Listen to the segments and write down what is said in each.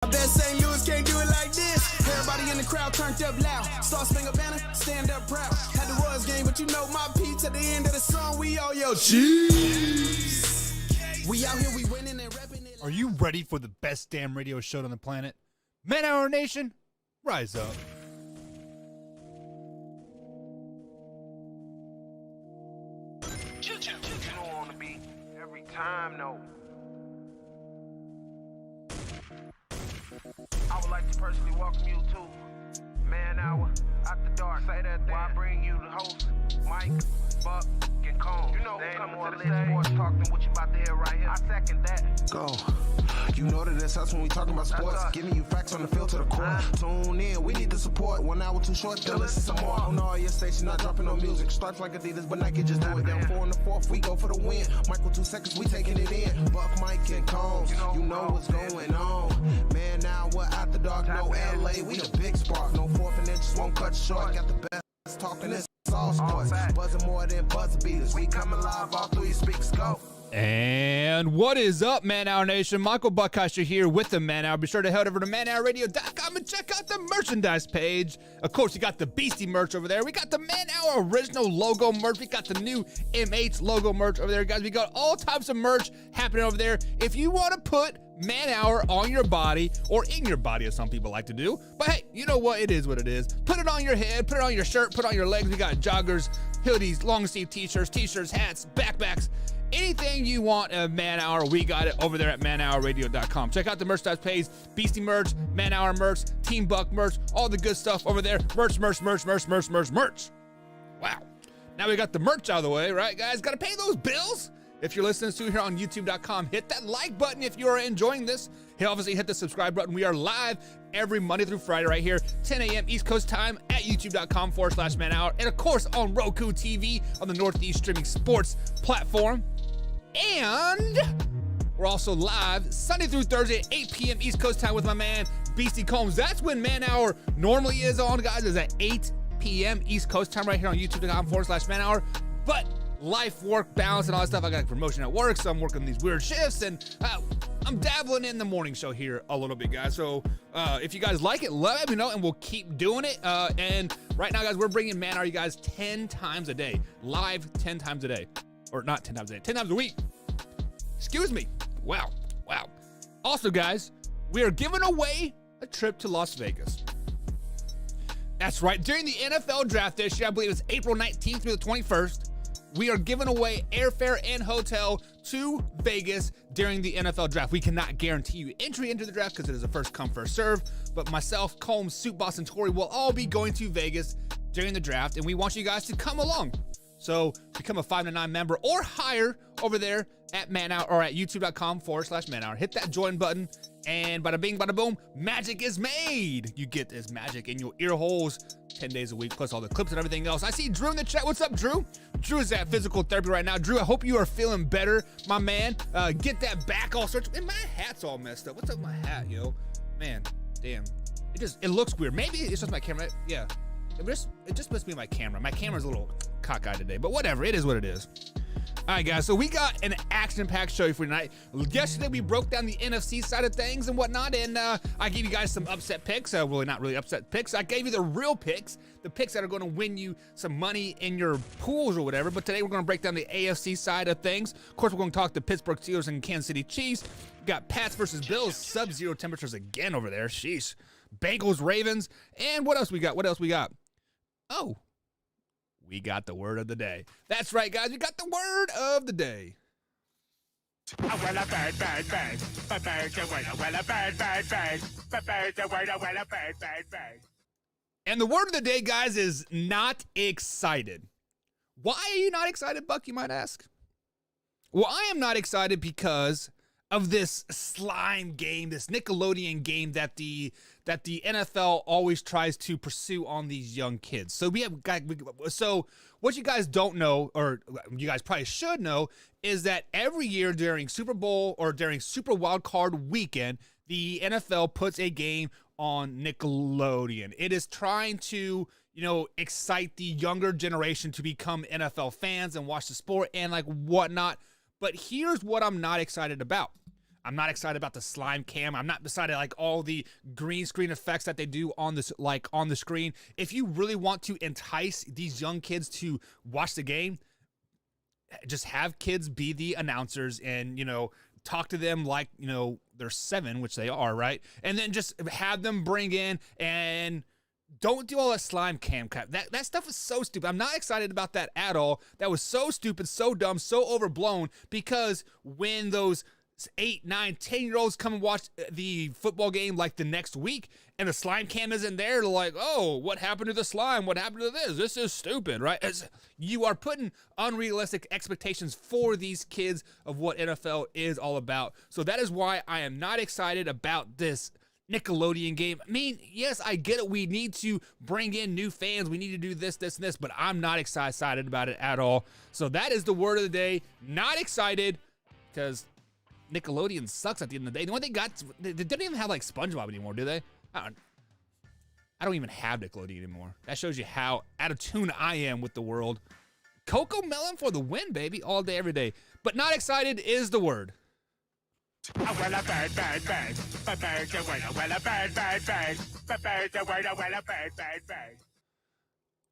I bet St. Louis can't do it like this. Everybody in the crowd turned up loud. Star Spangled Banner, stand up proud. Had the Royals game, but you know my Pete's at the end of the song. We all yell, cheese. We out here, we winning and repping it. Are you ready for the best damn radio show on the planet? Man Hour Nation, rise up. You know on the beat every time, no. I would like to personally welcome you to Man Hour After Dark. Say that thing. I bring you the host, Mike, Buck, and Cone. You know who's coming to the stage. Sports talk than what you about to hear right here. I second that. Go. You know that it's us when we talking about sports. Giving you facts on the field to the court. Tune in, we need the support. 1 hour too short, then listen some more. On all your stations, not dropping no music. Starts like Adidas, but Nike just do it. Down 4 in the 4th, we go for the win. Michael 2 seconds, we taking it in. Buck, Mike, and Combs, you know what's going on. Man, now we're After Dark, no LA. We the big spark, no 4th and inches won't cut short. Got the best talking, this all sports. Buzzing more than buzzer beaters. We coming live all through your speakers, go. And what is up, Man Hour Nation? Michael Buckeister here with the Man Hour. Be sure to head over to manhourradio.com and check out the merchandise page. Of course, you got the Beastie merch over there. We got the Man Hour original logo merch. We got the new MH logo merch over there, guys. We got all types of merch happening over there. If you want to put Man Hour on your body, or in your body, as some people like to do. But hey, you know what? It is what it is. Put it on your head, put it on your shirt, put it on your legs. We got joggers, hoodies, long sleeve t-shirts, hats, backpacks. Anything you want of Man Hour, we got it over there at manhourradio.com. Check out the merchandise page, Beastie merch, Man Hour merch, Team Buck merch, all the good stuff over there. Merch. Wow. Now we got the merch out of the way, right, guys? Got to pay those bills. If you're listening to here on youtube.com, hit that like button if you are enjoying this. Obviously, hit the subscribe button. We are live every Monday through Friday right here, 10 a.m. East Coast time at youtube.com/Man Hour. And of course, on Roku TV on the Northeast Streaming Sports platform. And we're also live Sunday through Thursday at 8 p.m. East Coast time with my man, Beastie Combs. That's when Man Hour normally is on, guys, is at 8 p.m. East Coast time right here on youtube.com/Man Hour. But life, work, balance, and all that stuff. I got a promotion at work, so I'm working these weird shifts, and I'm dabbling in the morning show here a little bit, guys. So if you guys like it, let me know, and we'll keep doing it. And right now, guys, we're bringing Man Hour, you guys, 10 times a day. Live 10 times a day. Or not 10 times a day, 10 times a week. Excuse me. Wow. Also, guys, we are giving away a trip to Las Vegas. That's right. During the NFL draft this year, I believe it's April 19th through the 21st, we are giving away airfare and hotel to Vegas during the NFL draft. We cannot guarantee you entry into the draft because it is a first come, first serve. But myself, Combs, Soup Boss, and Tori will all be going to Vegas during the draft, and we want you guys to come along. So become a 5-9 member or higher over there at Man Hour or at youtube.com/Man Hour. Hit that join button, and bada bing, bada boom, magic is made. You get this magic in your ear holes 10 days a week, plus all the clips and everything else. I see Drew in the chat. What's up, Drew? Drew is at physical therapy right now. Drew, I hope you are feeling better, my man. Get that back all sorts. And my hat's all messed up. What's up with my hat, yo? Man, damn. It looks weird. Maybe it's just my camera. Yeah. It just must be my camera. My camera's a little cockeyed today, but whatever. It is what it is. All right, guys. So we got an action-packed show for tonight. Yesterday, we broke down the NFC side of things and whatnot, and I gave you guys some upset picks. Really not really upset picks. I gave you the real picks, the picks that are going to win you some money in your pools or whatever. But today, we're going to break down the AFC side of things. Of course, we're going to talk the Pittsburgh Steelers and Kansas City Chiefs. We got Pats versus Bills, sub-zero temperatures again over there. Sheesh. Bengals, Ravens, and what else we got? Oh, we got the word of the day. That's right, guys. We got the word of the day. And the word of the day, guys, is not excited. Why are you not excited, Buck, you might ask? Well, I am not excited because of this slime game, this Nickelodeon game that the NFL always tries to pursue on these young kids. So what you guys don't know, or you guys probably should know, is that every year during Super Bowl or during Super Wildcard Weekend, the NFL puts a game on Nickelodeon. It is trying to, excite the younger generation to become NFL fans and watch the sport and like whatnot. But here's what I'm not excited about. I'm not excited about the slime cam. I'm not excited like all the green screen effects that they do on this, like on the screen. If you really want to entice these young kids to watch the game, just have kids be the announcers and, you know, talk to them like, you know, they're 7, which they are, right? And then just have them bring in and don't do all that slime cam crap. That stuff is so stupid. I'm not excited about that at all. That was so stupid, so dumb, so overblown, because when those 8, 9, 10-year-olds come and watch the football game like the next week and the slime cam isn't there, they're like, oh, what happened to the slime? What happened to this? This is stupid, right? You are putting unrealistic expectations for these kids of what NFL is all about. So that is why I am not excited about this Nickelodeon game. I mean, yes, I get it. We need to bring in new fans. We need to do this, this, and this, but I'm not excited about it at all. So that is the word of the day. Not excited, because Nickelodeon sucks at the end of the day. The one they don't even have like SpongeBob anymore, do they? I don't even have Nickelodeon anymore. That shows you how out of tune I am with the world. Coco Melon for the win, baby, all day, every day. But not excited is the word.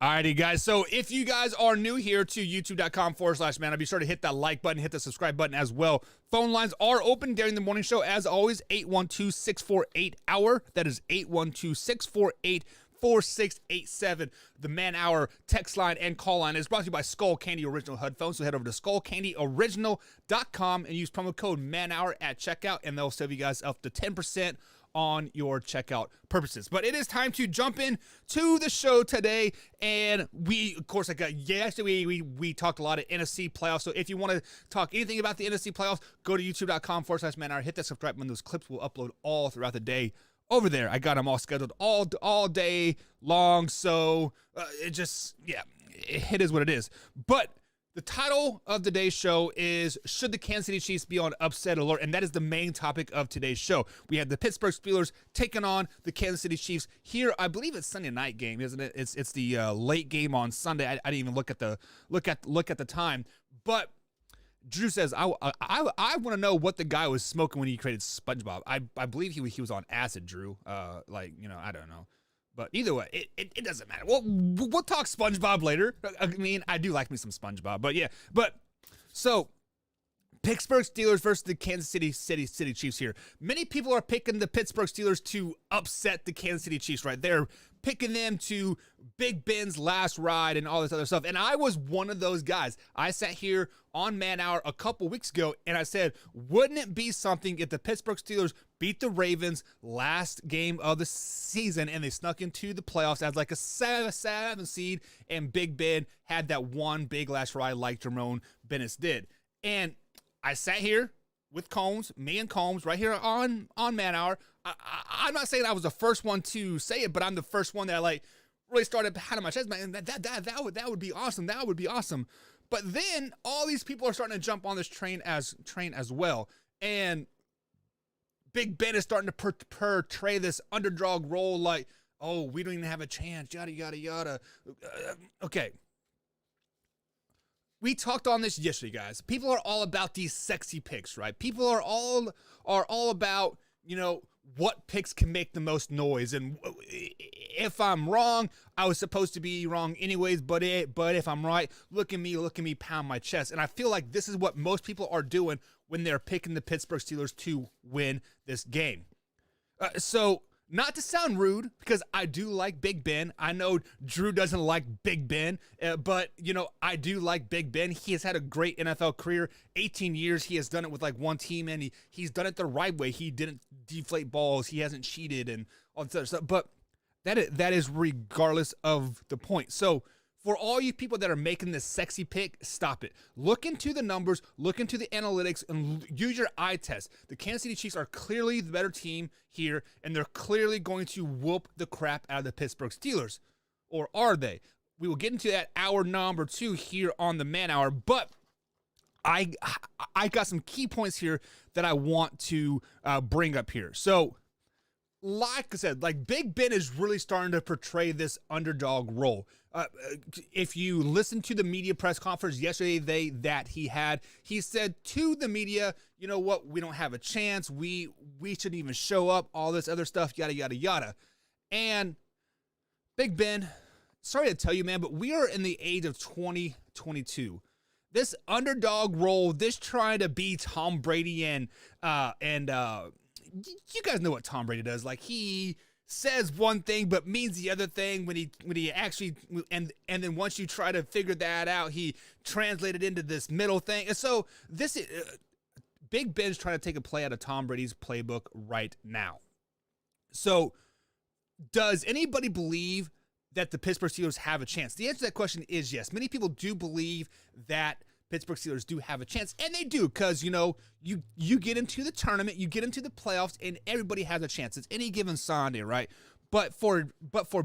Alrighty, guys. So if you guys are new here to youtube.com/man, be sure to hit that like button, hit the subscribe button as well. Phone lines are open during the morning show. As always, 812-648-HOUR. That is 812-648-4687. The Man Hour text line and call line is brought to you by Skull Candy Original headphones. So head over to skullcandyoriginal.com and use promo code MANHOUR at checkout, and they'll save you guys up to 10% on your checkout purposes. But it is time to jump in to the show today, and we, of course, yesterday we talked a lot of NFC playoffs. So if you want to talk anything about the NFC playoffs, go to youtube.com/manhour, hit that subscribe button. Those clips will upload all throughout the day over there. I got them all scheduled all day long. So it is what it is. But the title of today's show is, should the Kansas City Chiefs be on upset alert? And that is the main topic of today's show. We have the Pittsburgh Steelers taking on the Kansas City Chiefs here. I believe it's Sunday night game, isn't it? It's the late game on Sunday. I didn't even look at the time. But Drew says, I want to know what the guy was smoking when he created SpongeBob. I believe he was on acid, Drew. I don't know. But either way, it doesn't matter. We'll talk SpongeBob later. I mean, I do like me some SpongeBob. But yeah. So Pittsburgh Steelers versus the Kansas City Chiefs here. Many people are picking the Pittsburgh Steelers to upset the Kansas City Chiefs, right? They're picking them to Big Ben's last ride and all this other stuff. And I was one of those guys. I sat here on Man Hour a couple weeks ago and I said, wouldn't it be something if the Pittsburgh Steelers beat the Ravens last game of the season and they snuck into the playoffs as like a 7 seed, and Big Ben had that one big last ride like Jerome Bettis did. And I sat here with Combs, me and Combs, right here on Man Hour. I'm not saying I was the first one to say it, but I'm the first one that like really started pounding my chest. Man, that would be awesome. That would be awesome. But then all these people are starting to jump on this train as well, and Big Ben is starting to portray this underdog role, like, oh, we don't even have a chance, yada yada yada. Okay. We talked on this yesterday, guys. People are all about these sexy picks, right? People are all about, you know, what picks can make the most noise. And if I'm wrong, I was supposed to be wrong anyways, but if I'm right, look at me pound my chest. And I feel like this is what most people are doing when they're picking the Pittsburgh Steelers to win this game. So not to sound rude, because I do like Big Ben. I know Drew doesn't like Big Ben, but, you know, I do like Big Ben. He has had a great NFL career, 18 years. He has done it with like one team, and he's done it the right way. He didn't deflate balls. He hasn't cheated and all this other stuff. But that is regardless of the point. So for all you people that are making this sexy pick, stop it. Look into the numbers, look into the analytics, and use your eye test. The Kansas City Chiefs are clearly the better team here, and they're clearly going to whoop the crap out of the Pittsburgh Steelers. Or are they? We will get into that hour number 2 here on the Man Hour, but I got some key points here that I want to bring up here. So like I said, like Big Ben is really starting to portray this underdog role. If you listen to the media press conference yesterday he said to the media, you know what, we don't have a chance. We shouldn't even show up, all this other stuff, yada, yada, yada. And Big Ben, sorry to tell you, man, but we are in the age of 2022. This underdog role, this trying to be Tom Brady and you guys know what Tom Brady does. Like, he says one thing but means the other thing when he actually, and then once you try to figure that out, he translated into this middle thing. And so this Big Ben's trying to take a play out of Tom Brady's playbook right now. So does anybody believe that the Pittsburgh Steelers have a chance? The answer to that question is yes. Many people do believe that Pittsburgh Steelers do have a chance, and they do, because, you know, you get into the tournament, you get into the playoffs, and everybody has a chance. It's any given Sunday, right? But for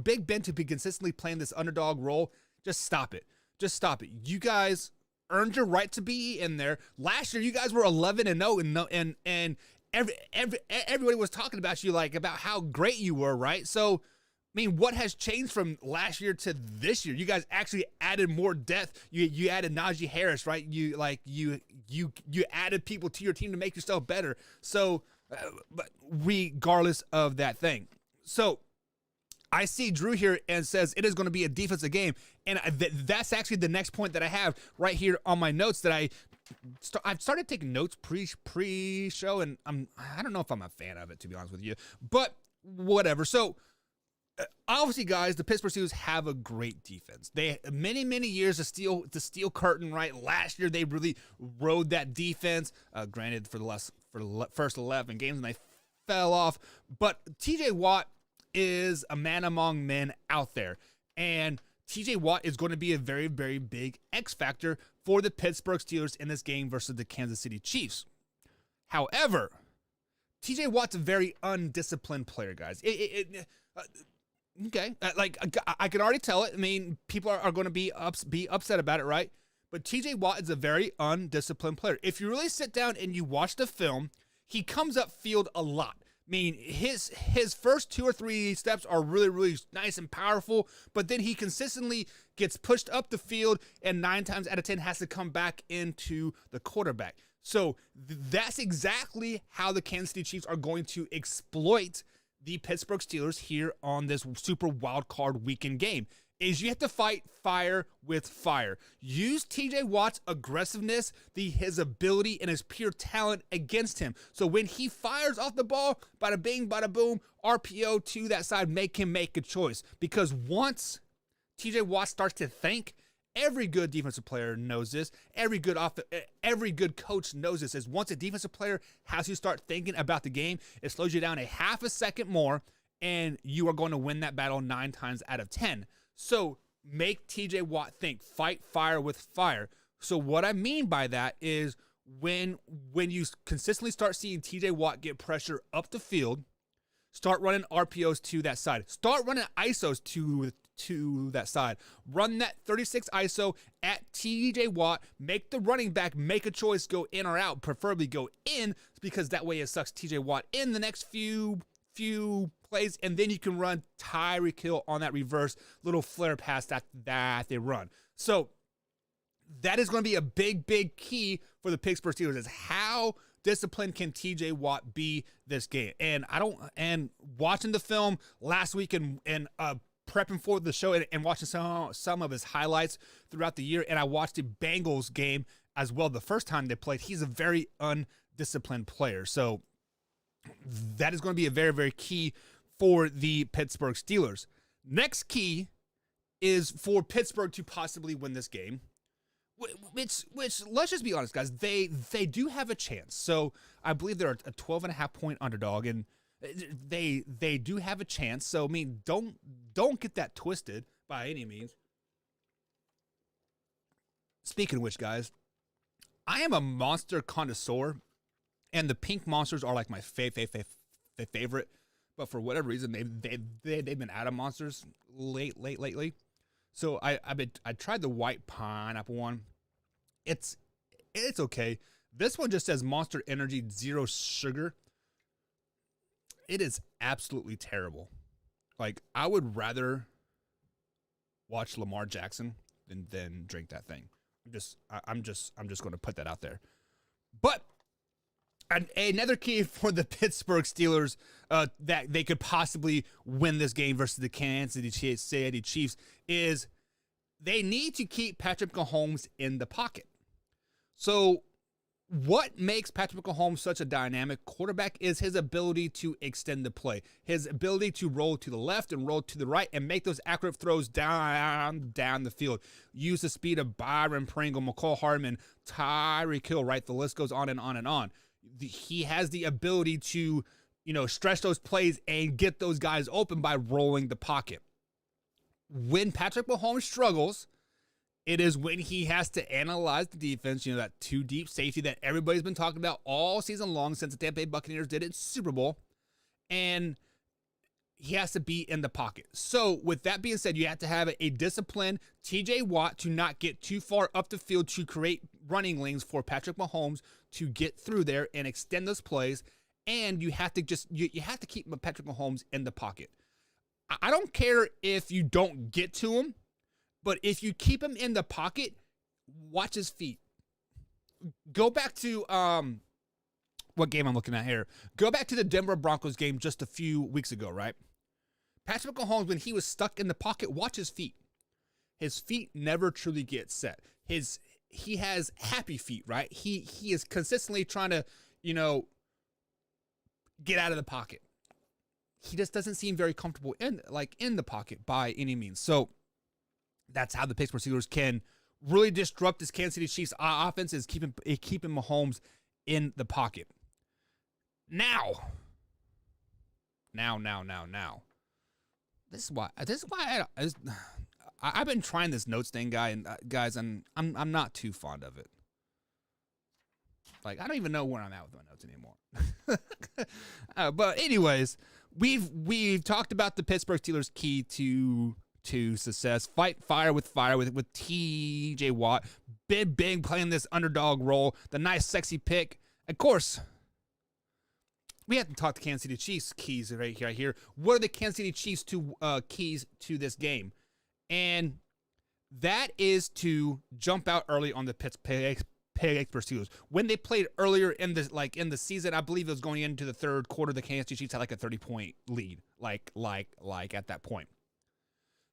Big Ben to be consistently playing this underdog role, just stop it. Just stop it. You guys earned your right to be in there. Last year, you guys were 11-0, and everybody was talking about you, like, about how great you were, right? So, I mean, what has changed from last year to this year? You guys actually added more depth. You added Najee Harris, right? You added people to your team to make yourself better. So, but regardless of that thing, so I see Drew here and says it is going to be a defensive game, and that's actually the next point that I have right here on my notes that I've started taking notes pre-show, and I don't know if I'm a fan of it, to be honest with you, but whatever. So. Obviously, guys, the Pittsburgh Steelers have a great defense. They many years the steel curtain, right? Last year they really rode that defense. Granted, for the first 11 games, and they fell off. But T.J. Watt is a man among men out there, and T.J. Watt is going to be a very, very big X factor for the Pittsburgh Steelers in this game versus the Kansas City Chiefs. However, T.J. Watt's a very undisciplined player, guys. Okay, like I can already tell it. I mean, people are going to be upset about it, right? But T.J. Watt is a very undisciplined player. If you really sit down and you watch the film, he comes up field a lot. I mean, his first 2 or 3 steps are really, really nice and powerful, but then he consistently gets pushed up the field, and 9 times out of 10 has to come back into the quarterback. So that's exactly how the Kansas City Chiefs are going to exploit the Pittsburgh Steelers here on this Super Wildcard Weekend game. Is you have to fight fire with fire. Use TJ Watt's aggressiveness, his ability, and his pure talent against him. So when he fires off the ball, bada bing, bada boom, RPO to that side, make him make a choice. Because once TJ Watt starts to think, every good defensive player knows this. Every good coach knows this. Is once a defensive player has to start thinking about the game, it slows you down a half a second more, and you are going to win that battle 9 times out of 10. So make TJ Watt think. Fight fire with fire. So what I mean by that is when you consistently start seeing TJ Watt get pressure up the field, start running RPOs to that side. Start running ISOs to that side. Run that 36 ISO at TJ Watt. Make the running back make a choice, go in or out, preferably go in, because that way it sucks TJ Watt in the next few plays, and then you can run Tyreek Hill on that reverse little flare pass that they run. So that is going to be a big key for the Pittsburgh Steelers, is how disciplined can TJ Watt be this game. And watching the film last week and prepping for the show and watching some of his highlights throughout the year, and I watched the Bengals game as well the first time they played, he's a very undisciplined player. So that is going to be a very, very key for the Pittsburgh Steelers. Next key is for Pittsburgh to possibly win this game, which let's just be honest, guys, they do have a chance. So I believe they're a 12.5 point underdog, and they do have a chance. So I mean, don't get that twisted by any means. Speaking of which, guys, I am a monster connoisseur, and the pink monsters are like my favorite. But for whatever reason, they've been out of monsters lately. So I tried the white pineapple one. It's okay. This one just says Monster Energy 0 sugar. It is absolutely terrible. Like, I would rather watch Lamar Jackson than drink that thing. I'm just going to put that out there. But another key for the Pittsburgh Steelers that they could possibly win this game versus the Kansas City Chiefs is they need to keep Patrick Mahomes in the pocket. So what makes Patrick Mahomes such a dynamic quarterback is his ability to extend the play, his ability to roll to the left and roll to the right and make those accurate throws down the field. Use the speed of Byron Pringle, McCall Hardman, Tyreek Hill, right? The list goes on and on and on. He has the ability to, stretch those plays and get those guys open by rolling the pocket. When Patrick Mahomes struggles, it is when he has to analyze the defense, that two deep safety that everybody's been talking about all season long since the Tampa Bay Buccaneers did it Super Bowl. And he has to be in the pocket. So with that being said, you have to have a disciplined TJ Watt to not get too far up the field to create running lanes for Patrick Mahomes to get through there and extend those plays. And you have to you have to keep Patrick Mahomes in the pocket. I don't care if you don't get to him, but if you keep him in the pocket, watch his feet. Go back to what game I'm looking at here. Go back to the Denver Broncos game just a few weeks ago, right? Patrick Mahomes, when he was stuck in the pocket, watch his feet. His feet never truly get set. He has happy feet, right? He is consistently trying to, get out of the pocket. He just doesn't seem very comfortable in the pocket by any means. So that's how the Pittsburgh Steelers can really disrupt this Kansas City Chiefs offense, is keeping Mahomes in the pocket. Now. This is why I've been trying this notes thing, guys, and I'm not too fond of it. Like, I don't even know where I'm at with my notes anymore. But anyways, we've talked about the Pittsburgh Steelers' key to success. Fight fire with TJ Watt. Big playing this underdog role. The nice sexy pick. Of course, we have to talk to Kansas City Chiefs keys right here. What are the Kansas City Chiefs keys to this game? And that is to jump out early on the Pittsburgh Steelers. When they played earlier in the season, I believe it was going into the third quarter, the Kansas City Chiefs had like a 30-point lead, like at that point.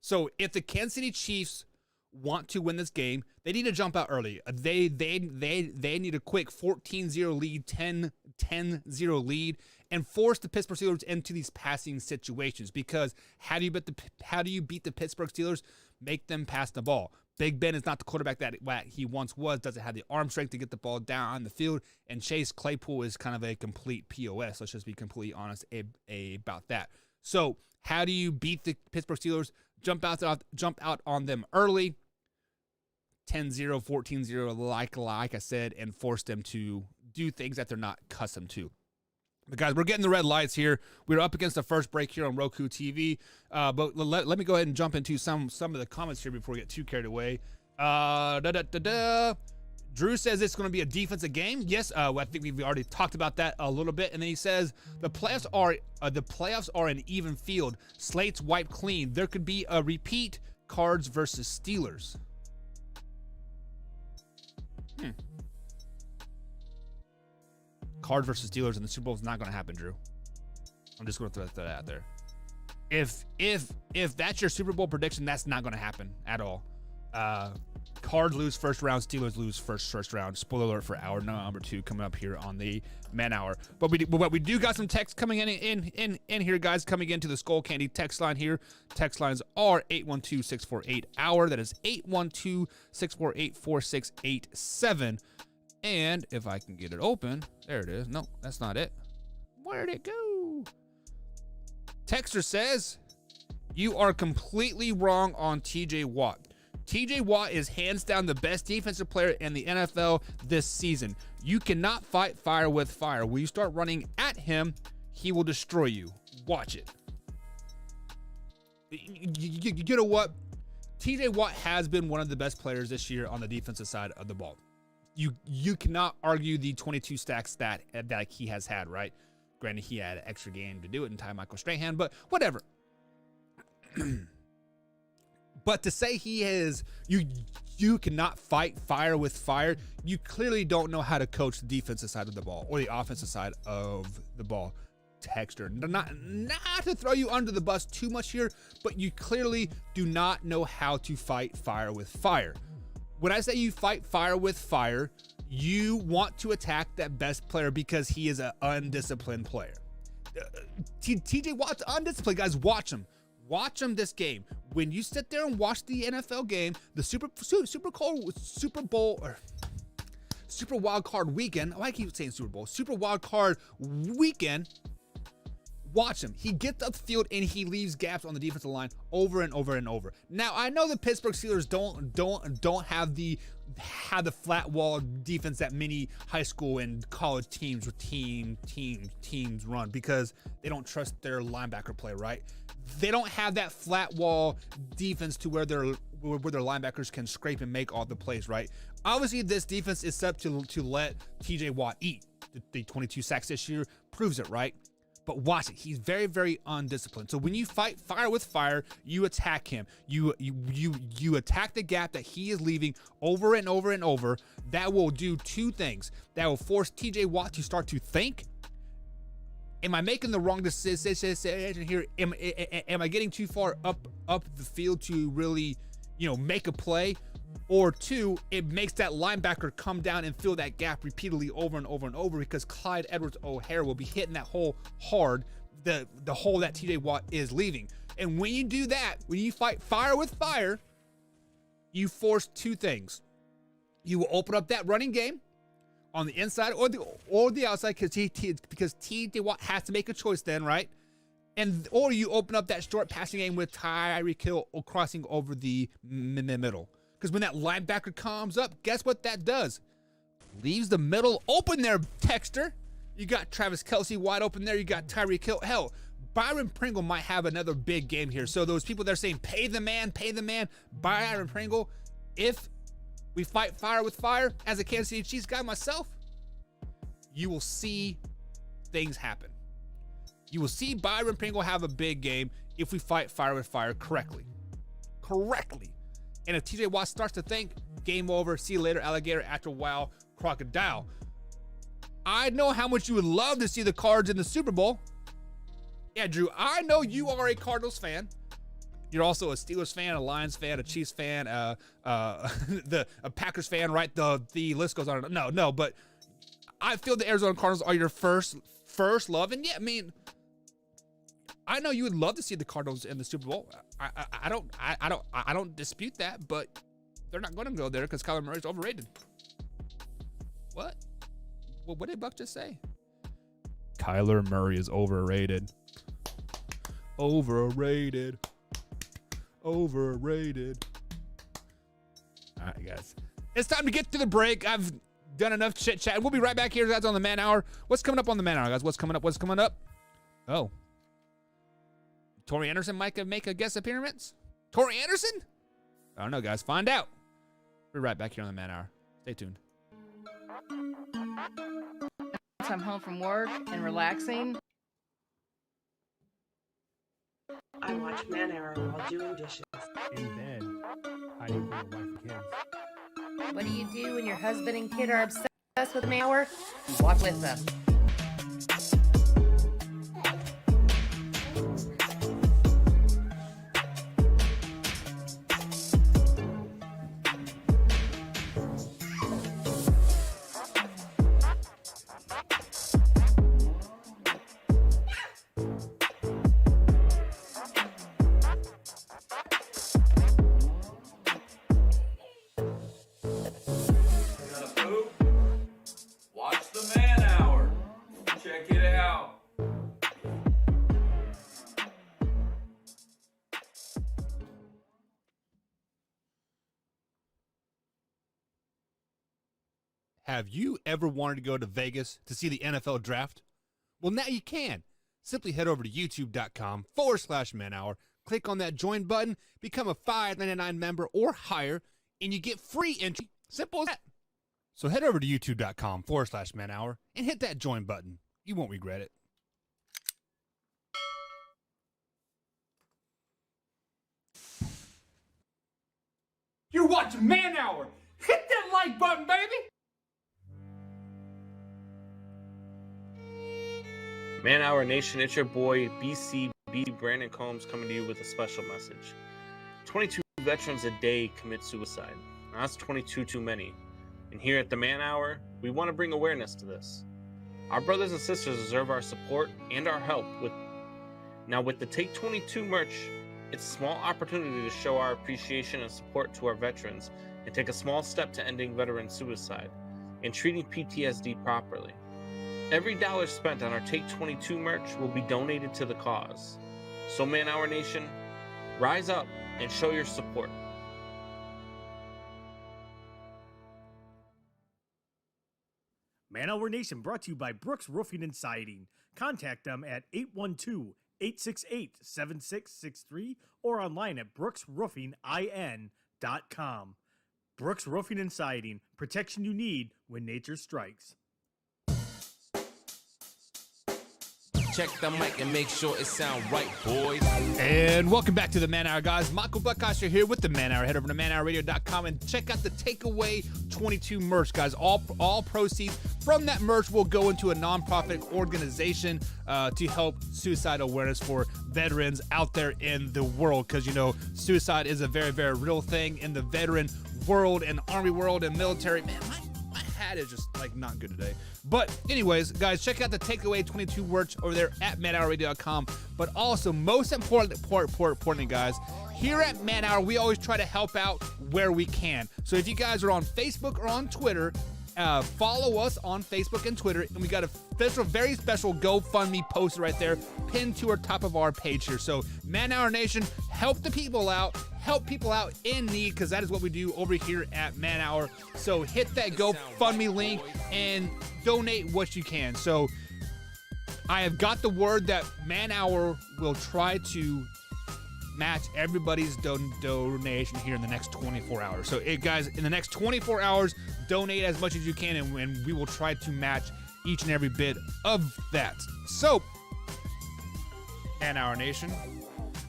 So if the Kansas City Chiefs want to win this game, they need to jump out early. They need a quick 14-0 lead, 10-0 lead, and force the Pittsburgh Steelers into these passing situations. Because how do you beat the Pittsburgh Steelers? Make them pass the ball. Big Ben is not the quarterback that he once was, doesn't have the arm strength to get the ball down on the field, and Chase Claypool is kind of a complete POS. Let's just be completely honest about that. So how do you beat the Pittsburgh Steelers? Jump out on them early, 10-0, 14-0, like I said, and force them to do things that they're not accustomed to. But guys, we're getting the red lights here. We're up against the first break here on Roku TV. But let me go ahead and jump into some of the comments here before we get too carried away. Drew says it's going to be a defensive game. Yes, I think we've already talked about that a little bit. And then he says the playoffs are an even field. Slates wiped clean. There could be a repeat. Cards versus Steelers. Cards versus Steelers in the Super Bowl is not going to happen, Drew. I'm just going to throw that out there. If that's your Super Bowl prediction, that's not going to happen at all. Cards lose first round, Steelers lose first round. Spoiler alert for hour number 2 coming up here on the Man Hour. But we do got some text coming in here, guys, coming into the Skull Candy text line here. Text lines are 812-648-HOUR. That is 812-648-4687. And if I can get it open, there it is. No, that's not it. Where'd it go? Texter says, you are completely wrong on TJ Watt. TJ Watt is hands down the best defensive player in the NFL this season. You cannot fight fire with fire. When you start running at him, he will destroy you. Watch it. You know what? TJ Watt has been one of the best players this year on the defensive side of the ball. You cannot argue the 22 stacks that he has had, right? Granted, he had an extra game to do it in Ty Michael Strahan, but whatever. But to say he is, you cannot fight fire with fire, you clearly don't know how to coach the defensive side of the ball or the offensive side of the ball. Texter, not to throw you under the bus too much here, but you clearly do not know how to fight fire with fire. When I say you fight fire with fire, you want to attack that best player because he is an undisciplined player. TJ Watt's undisciplined, guys. Watch him. Watch him this game. When you sit there and watch the NFL game, the Super Wildcard Weekend. Why I keep saying Super Bowl? Super Wildcard Weekend. Watch him. He gets up the field and he leaves gaps on the defensive line over and over and over. Now I know the Pittsburgh Steelers don't have the flat wall defense that many high school and college teams run because they don't trust their linebacker play, right? They don't have that flat wall defense to where their linebackers can scrape and make all the plays, right? Obviously, this defense is set to let TJ Watt eat. The 22 sacks this year proves it, right? But watch it. He's very, very undisciplined. So when you fight fire with fire, you attack him. You attack the gap that he is leaving over and over and over. That will do two things. That will force TJ Watt to start to think. Am I making the wrong decision here? Am I getting too far up the field to really, make a play? Or two, it makes that linebacker come down and fill that gap repeatedly over and over and over because Clyde Edwards-Helaire will be hitting that hole hard, the hole that TJ Watt is leaving. And when you do that, when you fight fire with fire, you force two things. You will open up that running game on the inside or the outside because TJ Watt has to make a choice then, right? Or you open up that short passing game with Tyreek Hill crossing over the middle. Because when that linebacker comes up, guess what that does? Leaves the middle open there, Texter. You got Travis Kelce wide open there. You got Tyreek Hill. Hell, Byron Pringle might have another big game here. So those people that are saying, pay the man, Byron Pringle, if we fight fire with fire, as a Kansas City Chiefs guy myself, you will see things happen. You will see Byron Pringle have a big game if we fight fire with fire correctly. And if TJ Watt starts to think, game over, see you later, alligator, after a while, crocodile. I know how much you would love to see the Cards in the Super Bowl. Yeah, Drew, I know you are a Cardinals fan. You're also a Steelers fan, a Lions fan, a Chiefs fan, a Packers fan, right? The list goes on. No, but I feel the Arizona Cardinals are your first love. And yeah, I know you would love to see the Cardinals in the Super Bowl. I don't dispute that, but they're not going to go there because Kyler Murray's overrated. What? Well, what did Buck just say? Kyler Murray is overrated. Overrated. All right, guys. It's time to get to the break. I've done enough chit chat. We'll be right back here, guys, on the Man Hour. What's coming up on the Man Hour, guys? What's coming up? Oh. Tori Anderson might make a guest appearance? Tori Anderson? I don't know, guys. Find out. We'll be right back here on the Man Hour. Stay tuned. I'm home from work and relaxing. I watch Man Hour while doing dishes. In bed, hiding from your wife and kids. What do you do when your husband and kid are obsessed with Man Hour? You watch with them. Have you ever wanted to go to Vegas to see the NFL draft? Well, now you can. Simply head over to youtube.com/manhour, click on that join button, become a $5.99 member or higher, and you get free entry. Simple as that. So head over to youtube.com/manhour and hit that join button. You won't regret it. watching Man Hour. Hit that like button, baby. Man Hour Nation, it's your boy BCB Brandon Combs coming to you with a special message. 22 veterans a day commit suicide. Now, that's 22 too many. And here at the Man Hour, we want to bring awareness to this. Our brothers and sisters deserve our support and our help with the Take 22 merch. It's a small opportunity to show our appreciation and support to our veterans and take a small step to ending veteran suicide and treating PTSD properly. Every dollar spent on our Take 22 merch will be donated to the cause. So Man Hour Nation, rise up and show your support. Man Hour Nation brought to you by Brooks Roofing and Siding. Contact them at 812-868-7663 or online at brooksroofingin.com. Brooks Roofing and Siding, protection you need when nature strikes. Check the mic and make sure it sound right, boys. And welcome back to the Man Hour, guys. Michael Buckhouse here with the Man Hour. Head over to manhourradio.com and check out the Takeaway 22 merch, guys. All proceeds from that merch will go into a nonprofit organization to help suicide awareness for veterans out there in the world. Because, you know, suicide is a very, very real thing in the veteran world and Army world and military. Man, my hat is just, like, not good today. But anyways, guys, check out the Takeaway 22 merch over there at manhourradio.com. But also, most importantly, guys, here at Man Hour, we always try to help out where we can. So if you guys are on Facebook or on Twitter, follow us on Facebook and Twitter. And we got a very special GoFundMe post right there pinned to our top of our page here. So Man Hour Nation, help the people out. Help people out in need, because that is what we do over here at Man Hour. So hit that GoFundMe link and donate what you can. So I have got the word that Man Hour will try to match everybody's donation here in the next 24 hours. So guys, in the next 24 hours, donate as much as you can, and we will try to match each and every bit of that. So, Man Hour Nation,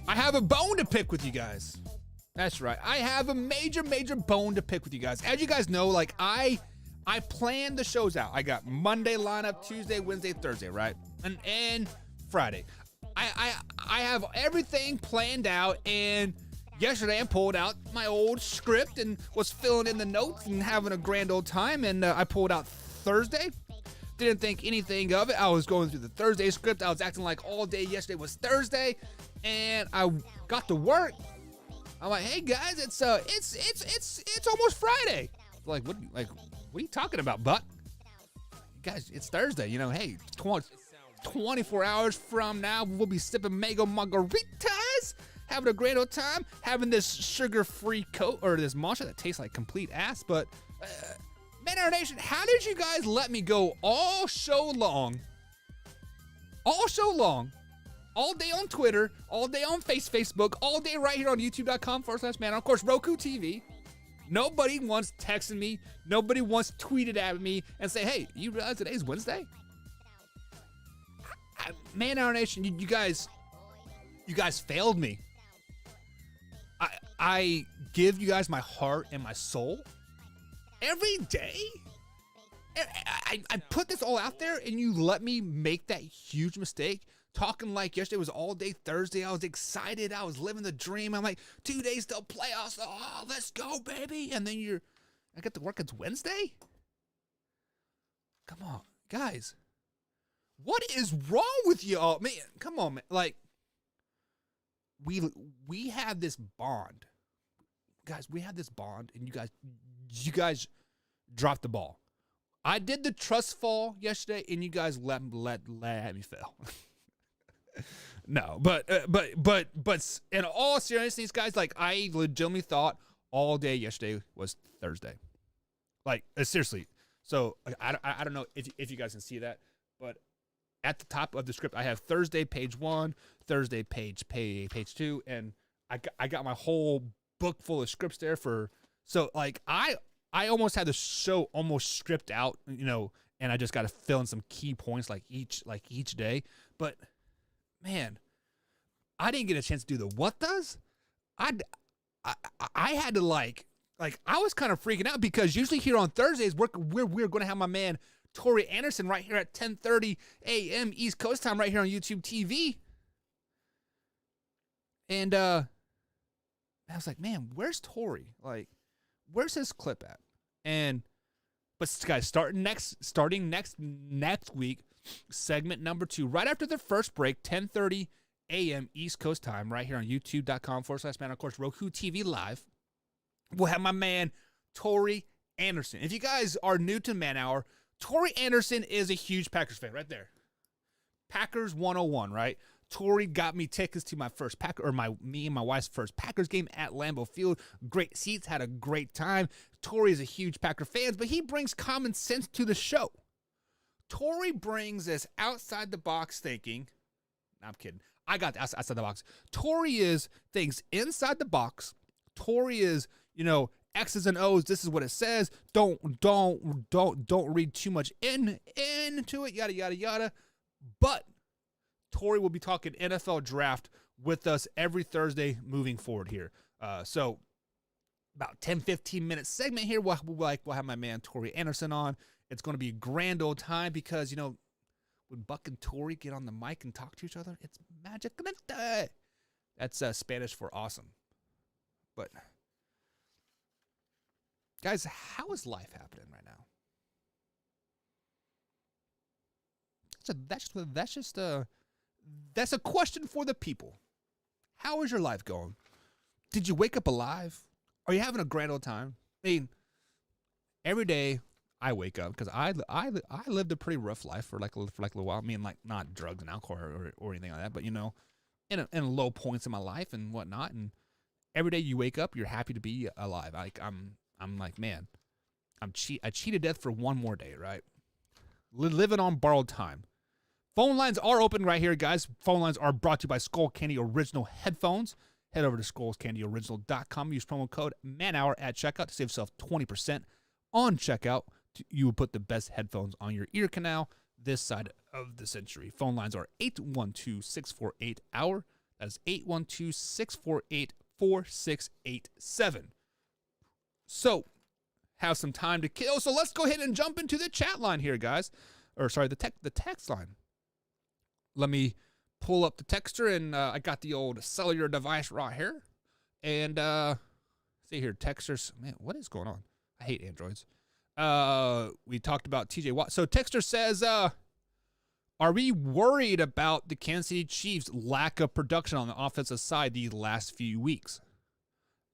I have a bone to pick with you guys. That's right. I have a major bone to pick with you guys. As you guys know, like I planned the shows out. I got Monday lineup, Tuesday, Wednesday, Thursday, right? And Friday. I have everything planned out, and yesterday I pulled out my old script and was filling in the notes and having a grand old time, and I pulled out Thursday. Didn't think anything of it. I was going through the Thursday script. I was acting like all day yesterday was Thursday, and I got to work. I'm like, hey guys, it's almost Friday. Like, what are you talking about, Buck? Guys, it's Thursday. You know, hey, 24 hours from now, we'll be sipping mango margaritas, having a grand old time, having this sugar-free Coke or this matcha that tastes like complete ass. But Man Hour Nation, how did you guys let me go all show long? All day on Twitter, all day on Facebook, all day right here on youtube.com/Man Hour. Of course, Roku TV. Nobody once texted me. Nobody once tweeted at me and say, hey, you realize today's Wednesday? Man Hour Nation, you guys failed me. I give you guys my heart and my soul every day. I put this all out there, and you let me make that huge mistake. Talking like yesterday was all day Thursday. I was excited. I was living the dream. I'm like, 2 days till playoffs. Oh, let's go, baby. And then I get to work. It's Wednesday. Come on, guys. What is wrong with y'all? Man, come on, man. Like, we have this bond. Guys, we have this bond, and you guys dropped the ball. I did the trust fall yesterday, and you guys let me fail. No, but in all seriousness, guys, like, I legitimately thought all day yesterday was Thursday. Like, seriously. So I don't know if you guys can see that, but at the top of the script, I have Thursday page 1, Thursday page 2, and I got my whole book full of scripts there so like I almost had the show almost script out, you know, and I just got to fill in some key points like each day. But man, I didn't get a chance to do the what does. I had to like like, I was kind of freaking out because usually here on Thursdays, we're going to have my man Tori Anderson right here at 10:30 a.m. East Coast time right here on YouTube TV. And I was like, man, where's Tori? Like, where's his clip at? But guys, starting next week, segment number 2, right after the first break, 10:30 a.m. East Coast time, right here on youtube.com/man. Of course, Roku TV Live. We'll have my man Tori Anderson. If you guys are new to Man Hour, Tori Anderson is a huge Packers fan, right there. Packers 101, right? Tori got me tickets to my first me and my wife's first Packers game at Lambeau Field. Great seats, had a great time. Tori is a huge Packer fan, but he brings common sense to the show. Tori brings this outside the box thinking. No, I'm kidding. I got the outside the box. Tori thinks inside the box. Tori is, X's and O's. This is what it says. Don't read too much into it. Yada yada yada. But Tori will be talking NFL draft with us every Thursday moving forward here. So about 10-15 minute segment here. We'll have my man Tori Anderson on. It's going to be a grand old time because when Buck and Tori get on the mic and talk to each other, it's magic. That's Spanish for awesome. But guys, how is life happening right now? That's a question for the people. How is your life going? Did you wake up alive? Are you having a grand old time? I mean, every day I wake up because I lived a pretty rough life for like a little while. I mean, like not drugs and alcohol or anything like that, but in low points in my life and whatnot. And every day you wake up, you're happy to be alive. I'm like, man, I cheated death for one more day, right? Living on borrowed time. Phone lines are open right here, guys. Phone lines are brought to you by Skull Candy Original Headphones. Head over to skullcandyoriginal.com. Use promo code MANHOUR at checkout to save yourself 20% on checkout. You will put the best headphones on your ear canal this side of the century. Phone lines are 812-648-HOUR. That is 812-648-4687. So, have some time to kill. So let's go ahead and jump into the chat line here, guys. Or sorry, the text line. Let me pull up the texter, and I got the old cellular device right here. And see here, texters. Man, what is going on? I hate Androids. We talked about TJ Watt. So texter says, are we worried about the Kansas City Chiefs' lack of production on the offensive side these last few weeks?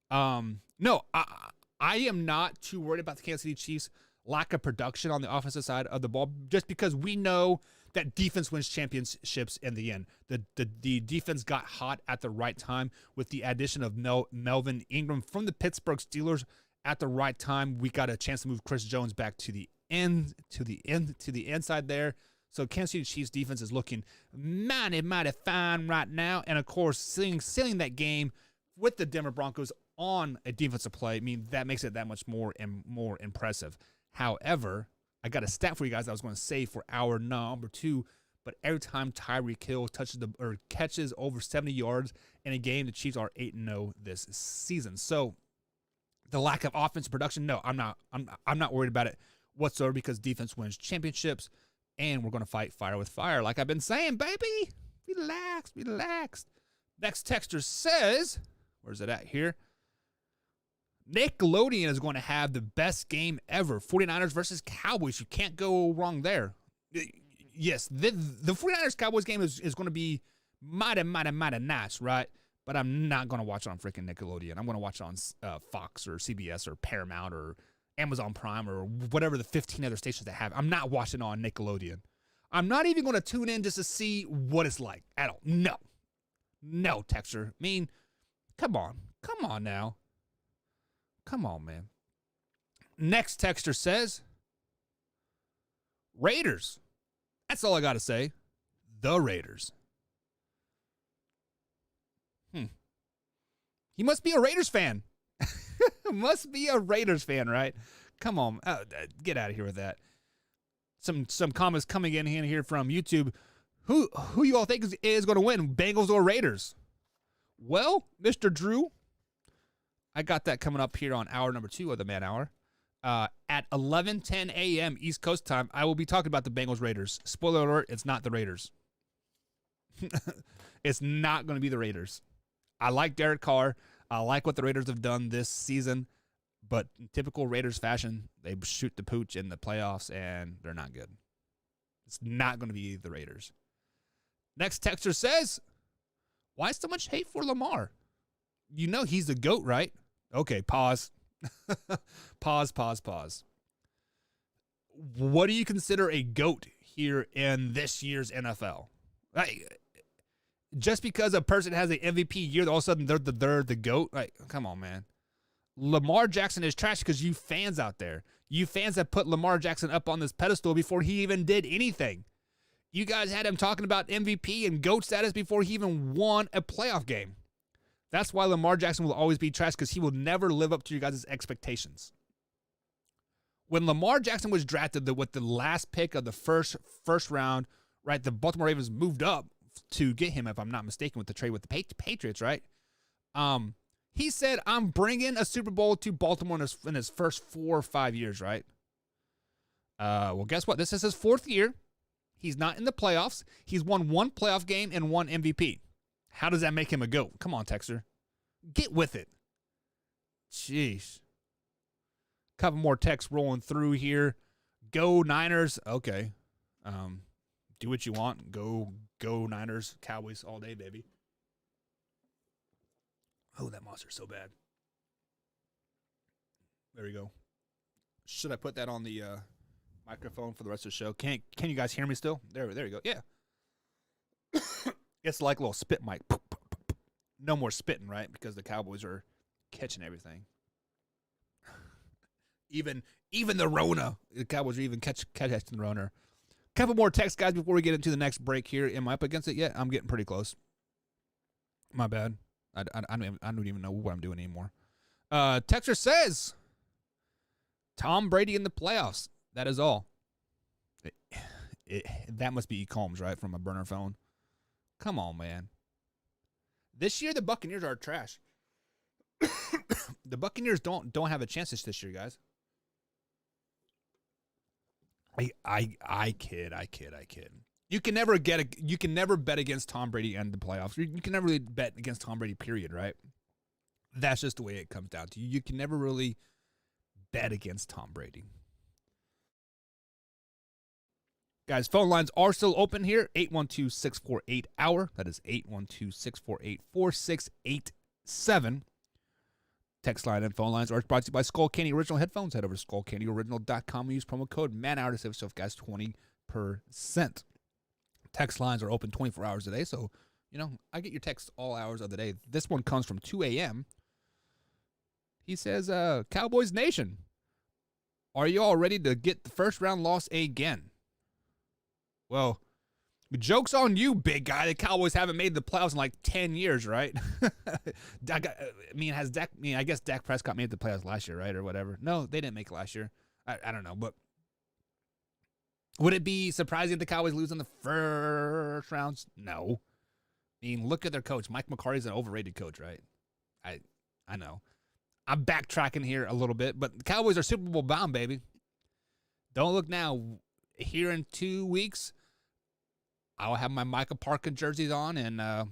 No, I am not too worried about the Kansas City Chiefs' lack of production on the offensive side of the ball, just because we know that defense wins championships in the end. The defense got hot at the right time with the addition of Melvin Ingram from the Pittsburgh Steelers at the right time. We got a chance to move Chris Jones back to the inside there. So Kansas City Chiefs defense is looking mighty fine right now. And of course, sealing that game with the Denver Broncos on a defensive play, I mean, that makes it that much more impressive. However, I got a stat for you guys that I was going to say for hour number 2, but every time Tyreek Hill catches over 70 yards in a game, the Chiefs are 8-0 this season. So the lack of offensive production, no, I'm not worried about it whatsoever, because defense wins championships, and we're going to fight fire with fire, like I've been saying, baby. Relax. Next texter says, where's it at here? Nickelodeon is going to have the best game ever. 49ers versus Cowboys. You can't go wrong there. Yes, the 49ers-Cowboys game is going to be mighty nice, right? But I'm not going to watch it on freaking Nickelodeon. I'm going to watch it on Fox or CBS or Paramount or Amazon Prime or whatever the 15 other stations they have. I'm not watching it on Nickelodeon. I'm not even going to tune in just to see what it's like at all. No, texter. I mean, come on now. Come on, man. Next texter says, Raiders. That's all I got to say. The Raiders. He must be a Raiders fan. Must be a Raiders fan, right? Come on. Get out of here with that. Some comments coming in here from YouTube. Who you all think is going to win, Bengals or Raiders? Well, Mr. Drew, I got that coming up here on hour number 2 of the Man Hour. At 11:10 a.m. East Coast time, I will be talking about the Bengals Raiders. Spoiler alert, it's not the Raiders. It's not going to be the Raiders. I like Derek Carr. I like what the Raiders have done this season, but in typical Raiders fashion, they shoot the pooch in the playoffs, and they're not good. It's not going to be the Raiders. Next texter says, why so much hate for Lamar? You know he's the GOAT, right? Okay, pause. Pause. What do you consider a GOAT here in this year's NFL? Just because a person has an MVP year, all of a sudden they're the GOAT? Like, come on, man. Lamar Jackson is trash because you fans out there. You fans have put Lamar Jackson up on this pedestal before he even did anything. You guys had him talking about MVP and GOAT status before he even won a playoff game. That's why Lamar Jackson will always be trash, because he will never live up to you guys' expectations. When Lamar Jackson was drafted with the last pick of the first round, right, the Baltimore Ravens moved up to get him, if I'm not mistaken, with the trade with the Patriots, right? He said, I'm bringing a Super Bowl to Baltimore in his first 4 or 5 years, right? Well, guess what? This is his 4th year. He's not in the playoffs. He's won 1 playoff game and 1 MVP. How does that make him a GOAT? Come on, Texter. Get with it. Jeez. Couple more texts rolling through here. Go Niners. Okay. Do what you want. Go Niners. Cowboys all day, baby. Oh, that monster's so bad. There we go. Should I put that on the microphone for the rest of the show? Can you guys hear me still? There you go. Yeah. It's like a little spit mic. No more spitting, right? Because the Cowboys are catching everything. Even the Rona. The Cowboys are even catching the Rona. Couple more texts, guys, before we get into the next break here. Am I up against it yet? I'm getting pretty close. My bad. I don't even know what I'm doing anymore. Texter says, Tom Brady in the playoffs. That is all. That must be E. Combs, right, from a burner phone. Come on, man. This year, the Buccaneers are trash. The Buccaneers don't have a chance this year, guys. I kid. You can never bet against Tom Brady and the playoffs. You can never really bet against Tom Brady, period, right? That's just the way it comes down to. You can never really bet against Tom Brady. Guys, phone lines are still open here. 812-648-HOUR. That is 812-648-4687. Text line and phone lines are brought to you by Skull Candy Original Headphones. Head over to skullcandyoriginal.com and use promo code MANHOUR to save yourself, guys, 20%. Text lines are open 24 hours a day, so, I get your texts all hours of the day. This one comes from 2 a.m. He says, Cowboys Nation, are you all ready to get the first round loss again? Well, joke's on you, big guy. The Cowboys haven't made the playoffs in like 10 years, right? I guess Dak Prescott made the playoffs last year, right, or whatever. No, they didn't make it last year. I don't know, but would it be surprising if the Cowboys lose in the first rounds? No. Look at their coach. Mike McCarthy's an overrated coach, right? I know. I'm backtracking here a little bit, but the Cowboys are Super Bowl bound, baby. Don't look now. Here in 2 weeks, I'll have my Micah Parkin jerseys on, and I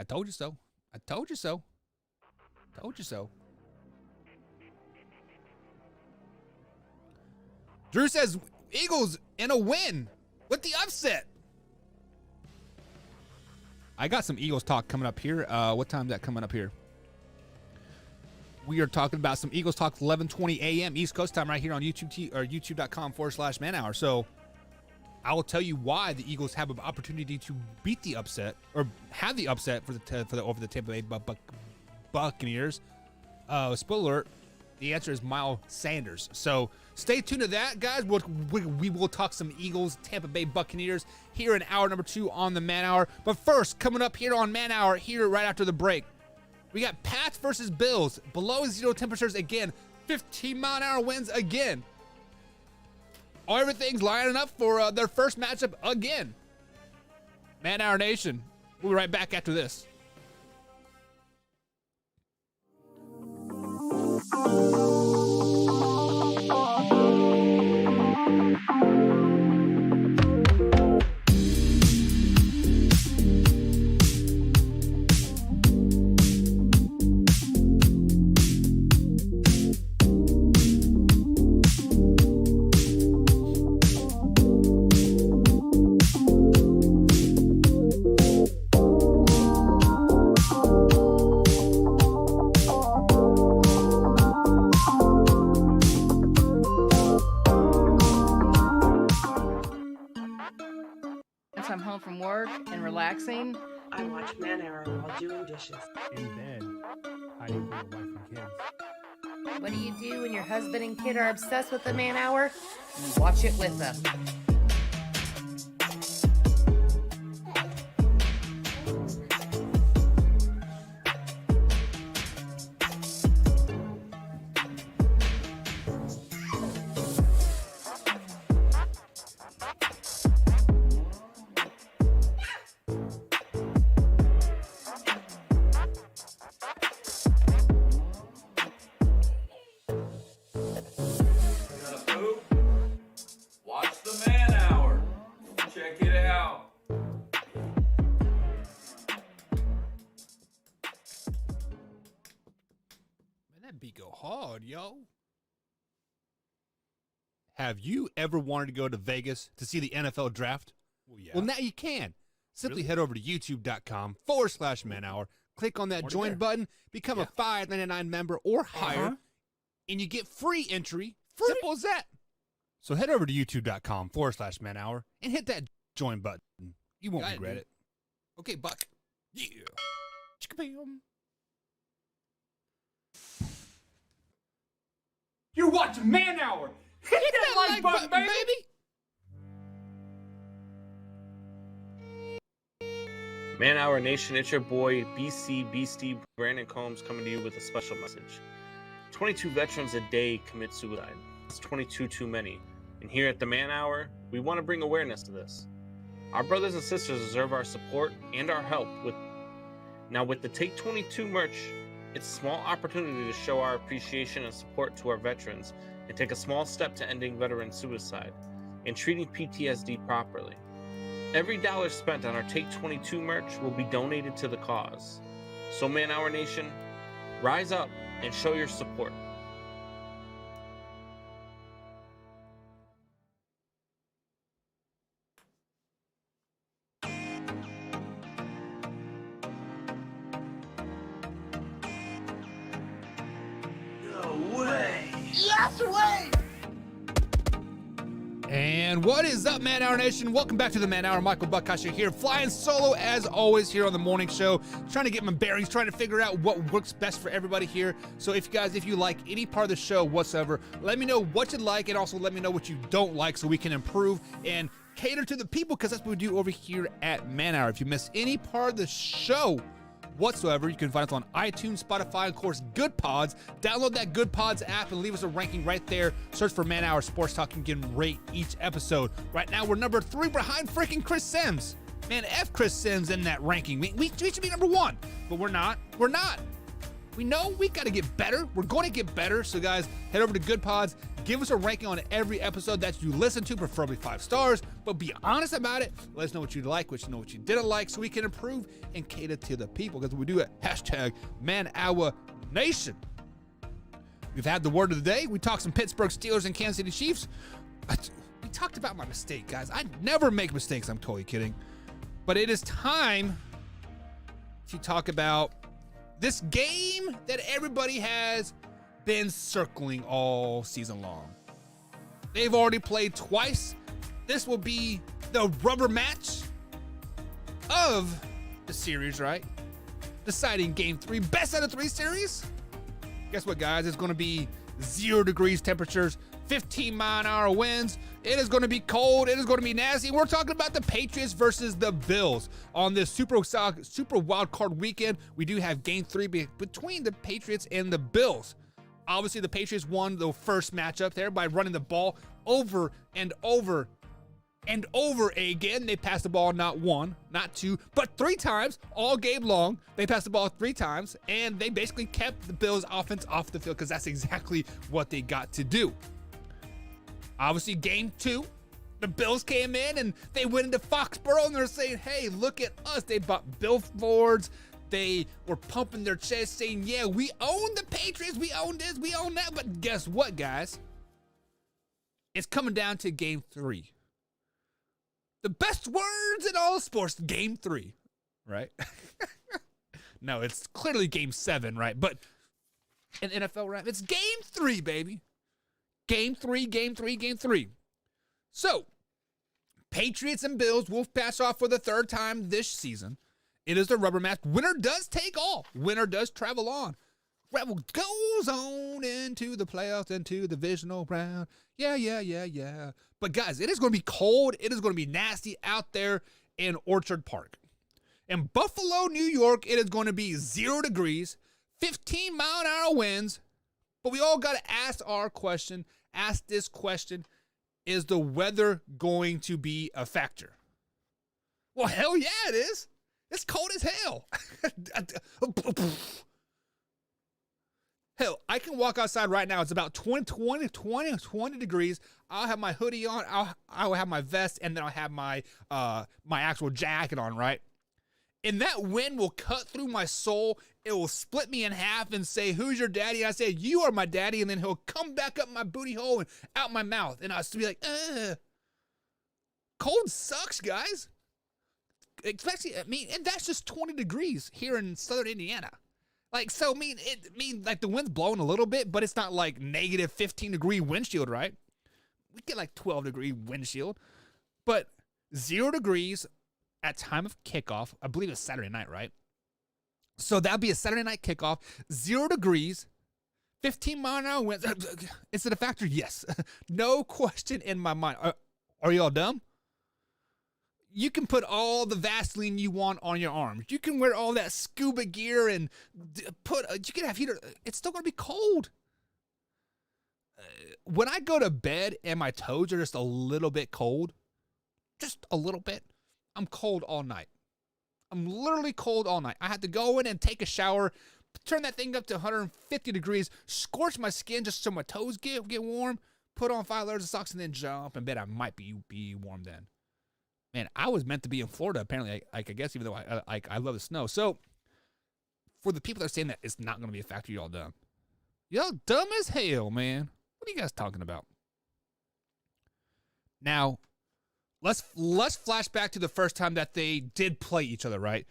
told you so. I told you so. Told you so. Drew says, Eagles in a win with the upset. I got some Eagles talk coming up here. What time is that coming up here? We are talking about some Eagles talk 11:20 a.m. East Coast time right here on YouTube or youtube.com/manhour. So I will tell you why the Eagles have an opportunity to beat the upset or have the upset for the over the Tampa Bay Buccaneers. Spoiler alert, the answer is Miles Sanders. So stay tuned to that, guys. We will talk some Eagles, Tampa Bay Buccaneers here in hour number 2 on the Man Hour. But first, coming up here on Man Hour, here right after the break, we got Pats versus Bills. Below zero temperatures again. 15-mile-an-hour winds again. Everything's lining up for their first matchup again. Man Hour Nation. We'll be right back after this. dishes. In bed, hiding from the wife and kids. What do you do when your husband and kid are obsessed with the man hour? You watch it with them. Watch the Man Hour. Check it out. Man, that beat go hard, yo. Have you ever wanted to go to Vegas to see the NFL draft? Well, yeah. Well, now you can. Simply Really? head over to youtube.com/man hour. Click on that Already join there. button, become a $5.99 member or higher, and you get free entry. Simple as that. So head over to youtube.com/man hour and hit that join button. You won't regret it. Okay, Buck. Yeah. Chicka-bam. You're watching Man Hour. Hit that like button, baby. Man Hour Nation, it's your boy BC Beastie Brandon Combs coming to you with a special message. 22 veterans a day commit suicide. It's 22 too many. And here at the Man Hour, we want to bring awareness to this. Our brothers and sisters deserve our support and our help with the Take 22 merch. It's a small opportunity to show our appreciation and support to our veterans and take a small step to ending veteran suicide and treating PTSD properly. Every dollar spent on our Take 22 merch will be donated to the cause. So Man Hour Nation, rise up and show your support. And what is up, Man Hour Nation? Welcome back to the Man Hour. Michael Buckasher here, flying solo as always here on the morning show, trying to get my bearings, trying to figure out what works best for everybody here. So if you like any part of the show whatsoever, let me know what you like, and also let me know what you don't like so we can improve and cater to the people, because that's what we do over here at Man Hour. If you miss any part of the show whatsoever, you can find us on iTunes, Spotify, and of course Good Pods. Download that Good Pods app and leave us a ranking right there. Search for Man Hour Sports Talk and can rate each episode. Right now we're number 3 behind freaking Chris Sims. Man, F Chris Sims in that ranking. We should be number 1, but we're not. We know we got to get better. We're going to get better. So guys, head over to Good Pods. Give us a ranking on every episode that you listen to, preferably 5 stars, but be honest about it. Let us know what you like, what you didn't like, so we can improve and cater to the people, because we do it. #Man Hour Nation. We've had the word of the day. We talked some Pittsburgh Steelers and Kansas City Chiefs. We talked about my mistake, guys. I never make mistakes. I'm totally kidding. But it is time to talk about this game that everybody has been circling all season long. They've already played twice. This will be the rubber match of the series, right? Deciding game 3, best out of 3 series. Guess what, guys? It's going to be 0 degrees temperatures, 15-mile-an-hour winds. It is going to be cold. It is going to be nasty. We're talking about the Patriots versus the Bills on this Super Wildcard Weekend. We do have game 3 between the Patriots and the Bills. Obviously, the Patriots won the first matchup there by running the ball over and over and over again. They passed the ball not 1, not 2, but 3 times all game long. They passed the ball 3 times, and they basically kept the Bills' offense off the field, because that's exactly what they got to do. Obviously, game 2, the Bills came in and they went into Foxborough, and they're saying, hey, look at us. They bought billboards. They were pumping their chest saying, yeah, we own the Patriots. We own this. We own that. But guess what, guys? It's coming down to game 3. The best words in all sports, game 3, right? No, it's clearly game 7, right? But in NFL rap, it's game 3, baby. Game 3, game 3, game 3. So, Patriots and Bills will pass off for the 3rd time this season. It is the rubber match. Winner does take all. Winner does travel on. Rebel goes on into the playoffs, into the divisional round. Yeah. But guys, it is going to be cold. It is going to be nasty out there in Orchard Park. In Buffalo, New York, it is going to be 0 degrees, 15-mile-an-hour winds. But we all got to ask this question, is the weather going to be a factor? Well, hell yeah, it is. It's cold as hell. Hell, I can walk outside right now. It's about 20 degrees. I'll have my hoodie on. I'll have my vest, and then I'll have my actual jacket on, right? And that wind will cut through my soul. It will split me in half and say, who's your daddy? And I say, you are my daddy. And then he'll come back up my booty hole and out my mouth. And I'll still be like, ugh. Cold sucks, guys. Especially, and that's just 20 degrees here in southern Indiana. Like, so, like the wind's blowing a little bit, but it's not like negative 15-degree windshield, right? We get like 12-degree windshield. But 0 degrees at time of kickoff. I believe it's Saturday night, right? So that'd be a Saturday night kickoff. 0 degrees, 15-mile-an-hour winds. Is it a factor? Yes. No question in my mind. Are y'all dumb? You can put all the Vaseline you want on your arms. You can wear all that scuba gear and you can have heater. It's still going to be cold. When I go to bed and my toes are just a little bit cold, just a little bit, I'm cold all night. I'm literally cold all night. I have to go in and take a shower, turn that thing up to 150 degrees, scorch my skin just so my toes get warm, put on 5 layers of socks, and then jump in bed. I might be warm then. Man, I was meant to be in Florida, apparently, I guess, even though I love the snow. So, for the people that are saying that it's not going to be a factor, y'all dumb. Y'all dumb as hell, man. What are you guys talking about? Now, let's flash back to the first time that they did play each other, right?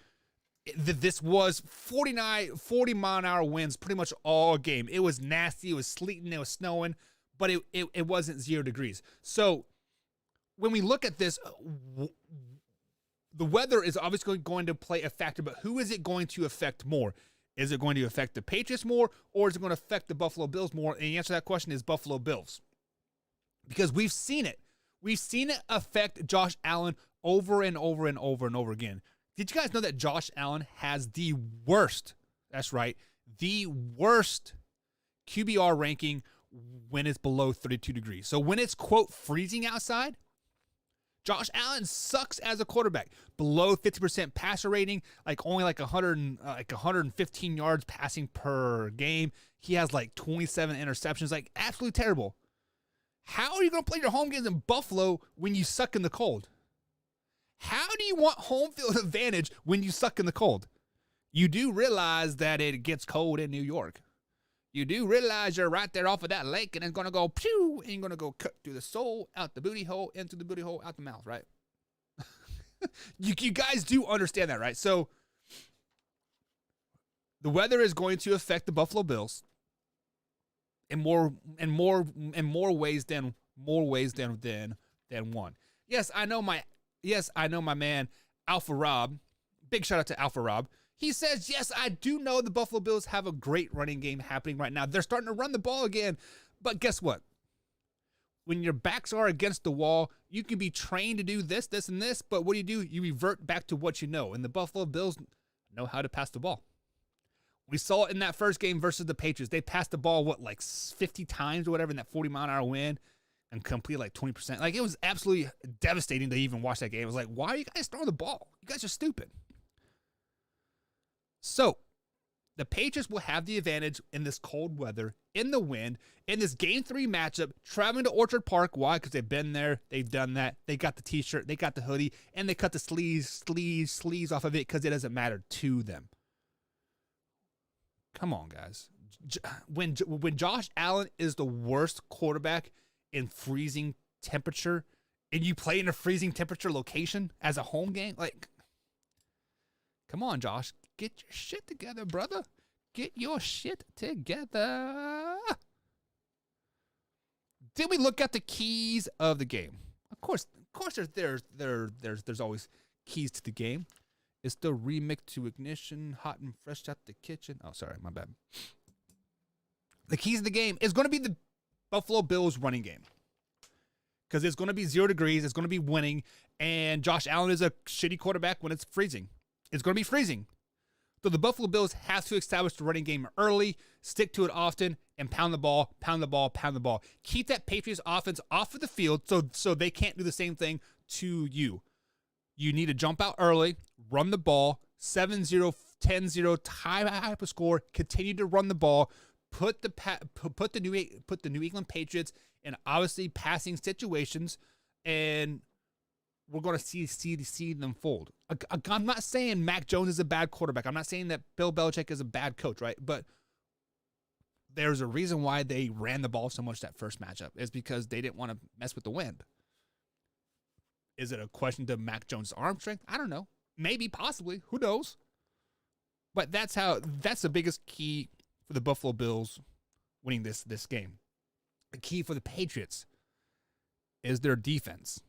This was 40-mile-an-hour winds pretty much all game. It was nasty. It was sleeting. It was snowing. But it wasn't 0 degrees. So, when we look at this, the weather is obviously going to play a factor, but who is it going to affect more? Is it going to affect the Patriots more, or is it going to affect the Buffalo Bills more? And the answer to that question is Buffalo Bills. Because we've seen it. We've seen it affect Josh Allen over and over and over and over again. Did you guys know that Josh Allen has the worst, that's right, the worst QBR ranking when it's below 32 degrees? So when it's, quote, freezing outside, Josh Allen sucks as a quarterback. Below 50% passer rating, only 115 yards passing per game. He has 27 interceptions, absolutely terrible. How are you going to play your home games in Buffalo when you suck in the cold? How do you want home field advantage when you suck in the cold? You do realize that it gets cold in New York. You do realize you're right there off of that lake, and it's going to go pew, and you're going to go cut through the soul, out the booty hole, into the booty hole, out the mouth, right? You guys do understand that, right? So the weather is going to affect the Buffalo Bills in more ways than one. Yes, I know my man Alpha Rob. Big shout out to Alpha Rob. He says, yes, I do know the Buffalo Bills have a great running game happening right now. They're starting to run the ball again. But guess what? When your backs are against the wall, you can be trained to do this, this, and this. But what do? You revert back to what you know. And the Buffalo Bills know how to pass the ball. We saw it in that first game versus the Patriots. They passed the ball, 50 times or whatever in that 40-mile-an-hour wind and completed 20%. It was absolutely devastating to even watch that game. It was why are you guys throwing the ball? You guys are stupid. So, the Patriots will have the advantage in this cold weather, in the wind, in this Game 3 matchup, traveling to Orchard Park. Why? Because they've been there, they've done that, they got the t-shirt, they got the hoodie, and they cut the sleeves off of it because it doesn't matter to them. Come on, guys. When Josh Allen is the worst quarterback in freezing temperature, and you play in a freezing temperature location as a home game, come on, Josh. Get your shit together, brother. Get your shit together. Did we look at the keys of the game? Of course, there's always keys to the game. It's the remix to Ignition, hot and fresh out the kitchen. Oh, sorry, my bad. The keys of the game is going to be the Buffalo Bills running game. Because it's going to be 0 degrees. It's going to be winning. And Josh Allen is a shitty quarterback when it's freezing. It's going to be freezing. So the Buffalo Bills have to establish the running game early, stick to it often, and pound the ball, pound the ball, pound the ball. Keep that Patriots offense off of the field so they can't do the same thing to you. You need to jump out early, run the ball, 7-0, 10-0, type of score, continue to run the ball, put the New England Patriots in obviously passing situations, and we're going to see them fold. I'm not saying Mac Jones is a bad quarterback. I'm not saying that Bill Belichick is a bad coach, right? But there's a reason why they ran the ball so much that first matchup. It's because they didn't want to mess with the wind. Is it a question to Mac Jones' arm strength? I don't know. Maybe, possibly. Who knows? But that's the biggest key for the Buffalo Bills winning this game. The key for the Patriots is their defense.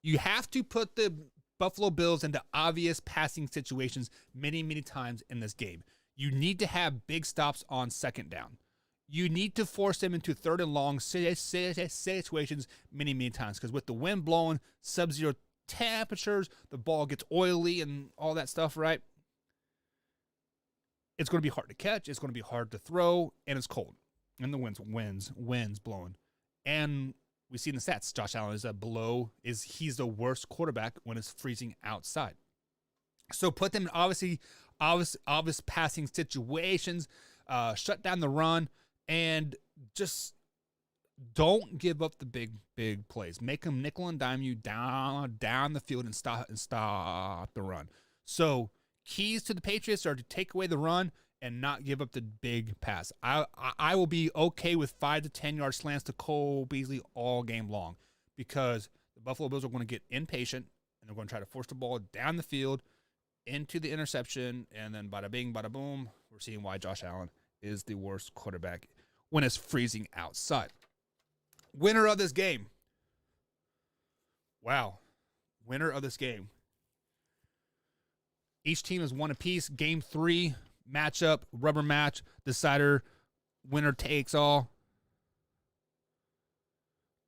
You have to put the Buffalo Bills into obvious passing situations many, many times in this game. You need to have big stops on second down. You need to force them into third and long situations many, many times. Because with the wind blowing, sub-zero temperatures, the ball gets oily and all that stuff, right? It's going to be hard to catch. It's going to be hard to throw. And it's cold. And the wind's blowing. And we see in the stats, Josh Allen is he's the worst quarterback when it's freezing outside. So put them in obvious passing situations, shut down the run, and just don't give up the big plays. Make them nickel and dime you down the field and stop the run. So keys to the Patriots are to take away the run and not give up the big pass. I will be okay with 5 to 10 yard slants to Cole Beasley all game long, because the Buffalo Bills are going to get impatient and they're going to try to force the ball down the field into the interception, and then bada bing, bada boom, we're seeing why Josh Allen is the worst quarterback when it's freezing outside. Winner of this game. Wow. Winner of this game. Each team is one apiece. Game 3, matchup, rubber match, decider, winner takes all.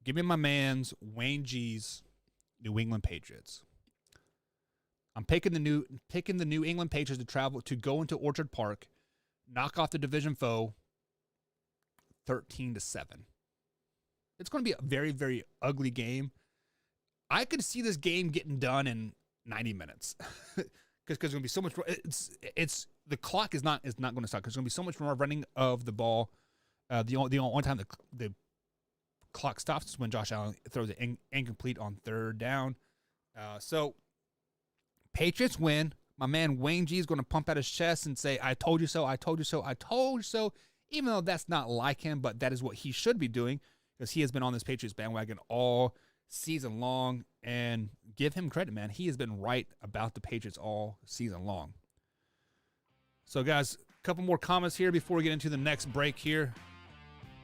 Give me my man's Wayne G's New England Patriots. I'm picking the New England Patriots to go into Orchard Park, knock off the division foe, 13-7. It's going to be a very, very ugly game. I could see this game getting done in 90 minutes because there's going to be so much. It's the clock is not going to stop because there's going to be so much more running of the ball. The only time the clock stops is when Josh Allen throws it incomplete on third down. So Patriots win. My man Wayne G is going to pump out his chest and say, "I told you so, I told you so, I told you so," even though that's not like him, but that is what he should be doing because he has been on this Patriots bandwagon all season long, and give him credit, man. He has been right about the Patriots all season long. So, guys, a couple more comments here before we get into the next break here.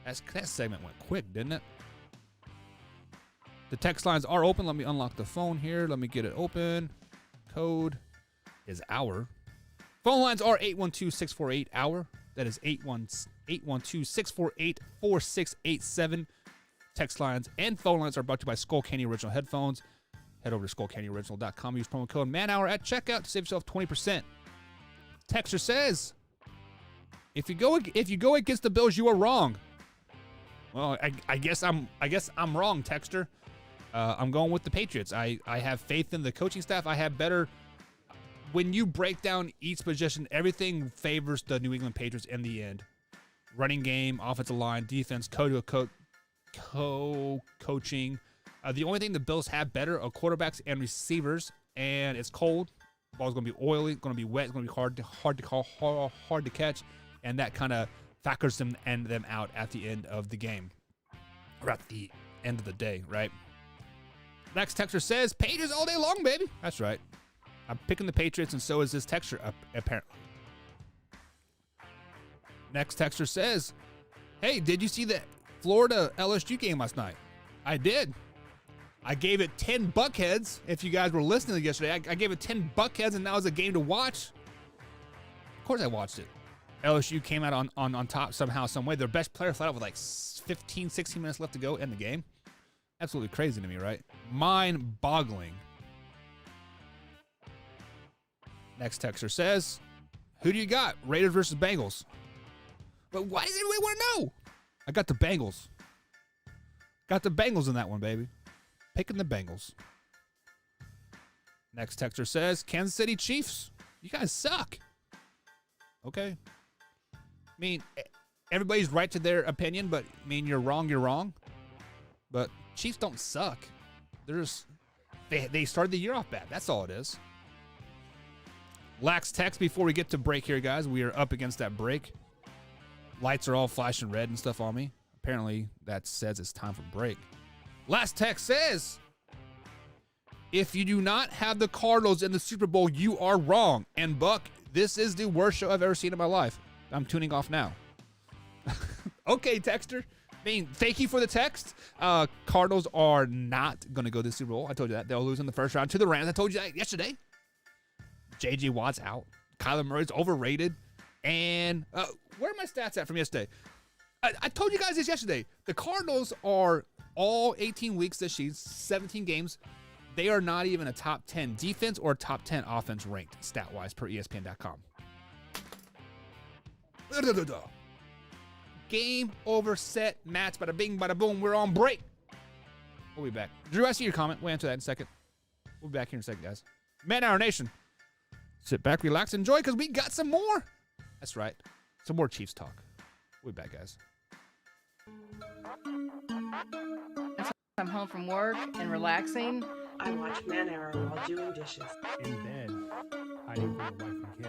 That segment went quick, didn't it? The text lines are open. Let me unlock the phone here. Let me get it open. Code is hour. Phone lines are 812-648-HOUR. That is 812-648-4687. Text lines and phone lines are brought to you by Skull Candy Original Headphones. Head over to skullcandyoriginal.com. Use promo code MANHOUR at checkout to save yourself 20%. Texter says, if you go against the Bills, you are wrong. Well, I guess I'm wrong, Texter. I'm going with the Patriots. I have faith in the coaching staff. I have better. When you break down each position, everything favors the New England Patriots in the end. Running game, offensive line, defense, coaching. The only thing the Bills have better are quarterbacks and receivers, and it's cold. The ball's going to be oily. It's going to be wet. It's going to be hard to catch, and that kind of factors them out at the end of the game, or at the end of the day, right? Next texter says, Patriots all day long, baby. That's right. I'm picking the Patriots, and so is this texter, apparently. Next texter says, hey, did you see the Florida LSU game last night? I did. I gave it 10 buckheads. If you guys were listening yesterday, I gave it 10 buckheads, and that was a game to watch. Of course I watched it. LSU came out on top somehow, some way. Their best player flat out with like 15, 16 minutes left to go in the game. Absolutely crazy to me, right? Mind-boggling. Next texter says, who do you got? Raiders versus Bengals. But why does anybody want to know? I got the Bengals. Got the Bengals in that one, baby. Picking the Bengals. Next texter says, Kansas City Chiefs. You guys suck. Okay. I mean, everybody's right to their opinion, but I mean, you're wrong. But Chiefs don't suck. They started the year off bad. That's all it is. Lax text before we get to break here, guys. We are up against that break. Lights are all flashing red and stuff on me. Apparently, that says it's time for break. Last text says, if you do not have the Cardinals in the Super Bowl, you are wrong. And Buck, this is the worst show I've ever seen in my life. I'm tuning off now. Okay, texter. I mean, thank you for the text. Cardinals are not going to go to the Super Bowl. I told you that. They'll lose in the first round to the Rams. I told you that yesterday. J.J. Watt's out. Kyler Murray's overrated. And where are my stats at from yesterday? I told you guys this yesterday. The Cardinals are all 18 weeks this season, 17 games. They are not even a top 10 defense or top 10 offense ranked stat-wise per ESPN.com. Game over, set, match, bada bing, bada boom. We're on break. We'll be back. Drew, I see your comment. We'll answer that in a second. We'll be back here in a second, guys. Man Hour Nation. Sit back, relax, enjoy, because we got some more. That's right. Some more Chiefs talk. We'll be back, guys. I'm home from work and relaxing. I watch Man Hour while doing dishes. In bed, hiding from the wife and kids.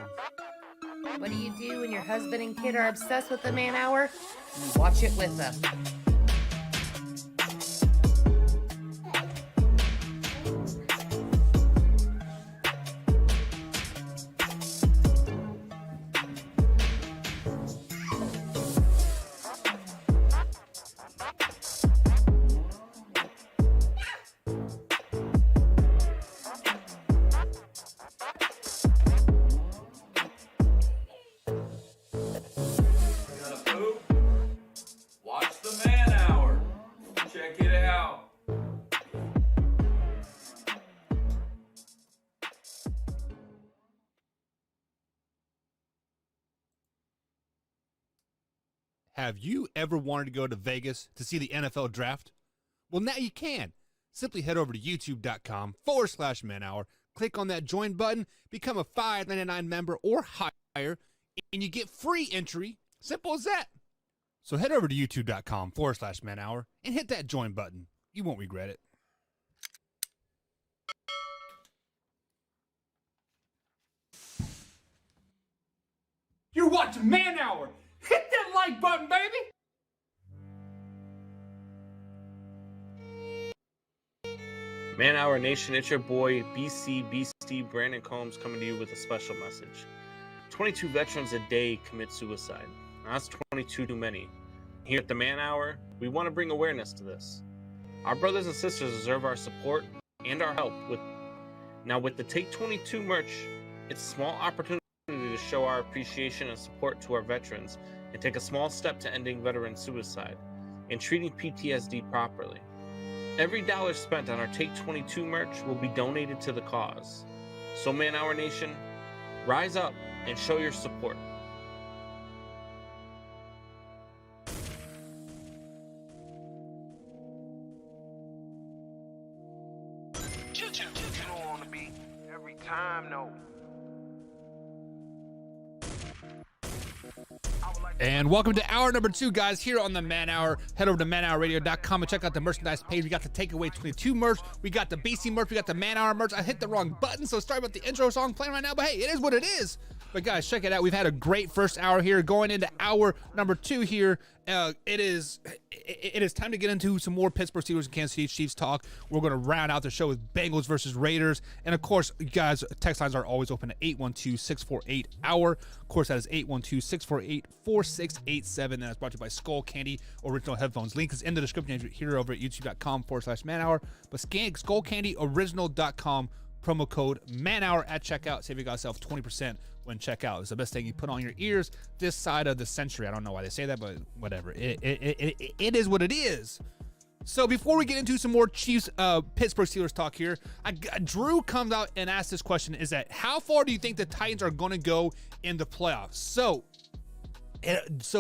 What do you do when your husband and kid are obsessed with the Man Hour? You watch it with them. Watch the Man Hour. Check it out. Have you ever wanted to go to Vegas to see the NFL draft? Well, now you can. Simply head over to youtube.com/manhour, click on that join button, become a $5.99 member or higher, and you get free entry. Simple as that. So head over to youtube.com/manhour and hit that join button. You won't regret it. You're watching Man Hour. Hit that like button, baby. Man Hour Nation, it's your boy BC Brandon Combs coming to you with a special message. 22 veterans a day commit suicide. Now, that's 22 too many. Here at the Man Hour, we want to bring awareness to this. Our brothers and sisters deserve our support and our help. With the Take 22 merch, it's a small opportunity to show our appreciation and support to our veterans and take a small step to ending veteran suicide and treating PTSD properly. Every dollar spent on our Take 22 merch will be donated to the cause. So Man Hour Nation, rise up and show your support. You don't want to be every time, no. And welcome to hour number 2, guys, here on the Man Hour. Head over to manhourradio.com and check out the merchandise page. We got the Takeaway 22 merch. We got the BC merch. We got the Man Hour merch. I hit the wrong button, so sorry about the intro song playing right now, but hey, it is what it is. But guys, check it out. We've had a great first hour here going into hour number 2 here it is time to get into some more Pittsburgh Steelers and Kansas City Chiefs talk. We're going to round out the show with Bengals versus Raiders. And, of course, you guys, text lines are always open at 812-648-HOUR. Of course, that is 812-648-4687. And that's brought to you by Skull Candy Original Headphones. Link is in the description here over at youtube.com/manhour. But scan skullcandyoriginal.com, promo code manhour at checkout. Save yourself 20% when checkout. It's the best thing you put on your ears this side of the century. I don't know why they say that, but whatever. It is what it is. So before we get into some more Chiefs, Pittsburgh Steelers talk here, Drew comes out and asks this question: is that how far do you think the Titans are going to go in the playoffs? So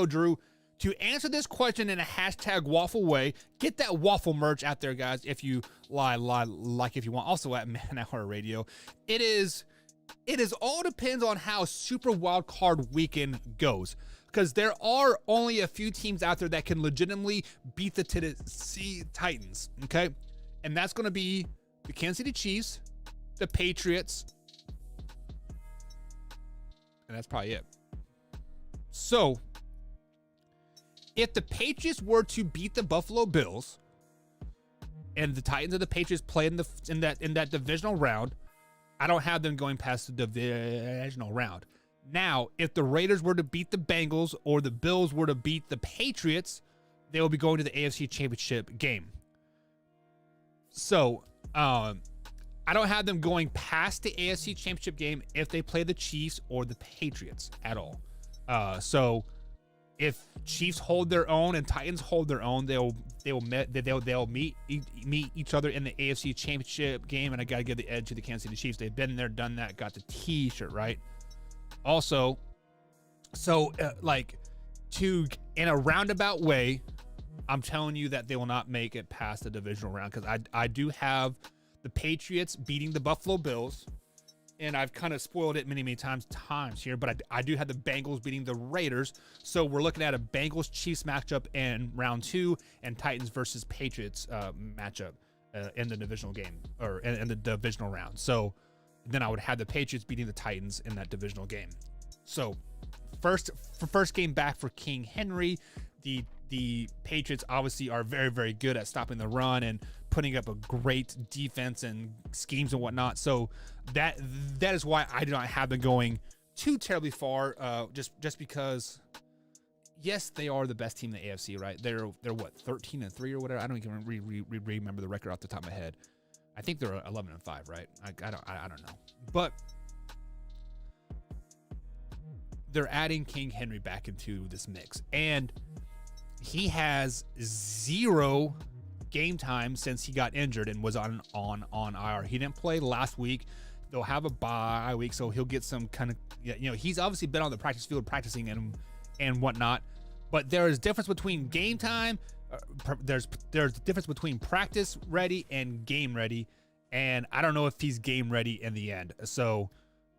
Drew, to answer this question in a hashtag waffle way, get that waffle merch out there, guys. If you like, if you want, also at Man Hour Radio. It is all depends on how Super Wildcard Weekend goes, because there are only a few teams out there that can legitimately beat the Tennessee Titans. Okay, and that's going to be the Kansas City Chiefs, the Patriots, and that's probably it. So, if the Patriots were to beat the Buffalo Bills, and the Titans and the Patriots play in that divisional round, I don't have them going past the divisional round. Now, if the Raiders were to beat the Bengals or the Bills were to beat the Patriots, they will be going to the AFC Championship game. So, I don't have them going past the AFC Championship game if they play the Chiefs or the Patriots at all. So if Chiefs hold their own and Titans hold their own, they'll meet each other in the AFC Championship game, and I got to give the edge to the Kansas City Chiefs. They've been there, done that, got the T-shirt, right? Also, so in a roundabout way, I'm telling you that they will not make it past the divisional round, because I do have the Patriots beating the Buffalo Bills, and I've kind of spoiled it many times here, but I do have the Bengals beating the Raiders. So we're looking at a Bengals-Chiefs matchup in round 2 and Titans versus Patriots matchup in the divisional game, or in the divisional round. So then I would have the Patriots beating the Titans in that divisional game. So first game back for King Henry. The Patriots obviously are very, very good at stopping the run and putting up a great defense and schemes and whatnot. So that is why I do not have them going too terribly far. Just because, yes, they are the best team in the AFC, right? They're what, 13-3 or whatever. I don't even remember the record off the top of my head. I think they're 11-5, right? I don't know, but they're adding King Henry back into this mix, and he has 0 game time since he got injured and was on IR. He didn't play last week. They'll have a bye week, so he'll get some kind of, he's obviously been on the practice field practicing and whatnot. But there is difference between game time. There's difference between practice ready and game ready, and I don't know if he's game ready in the end. So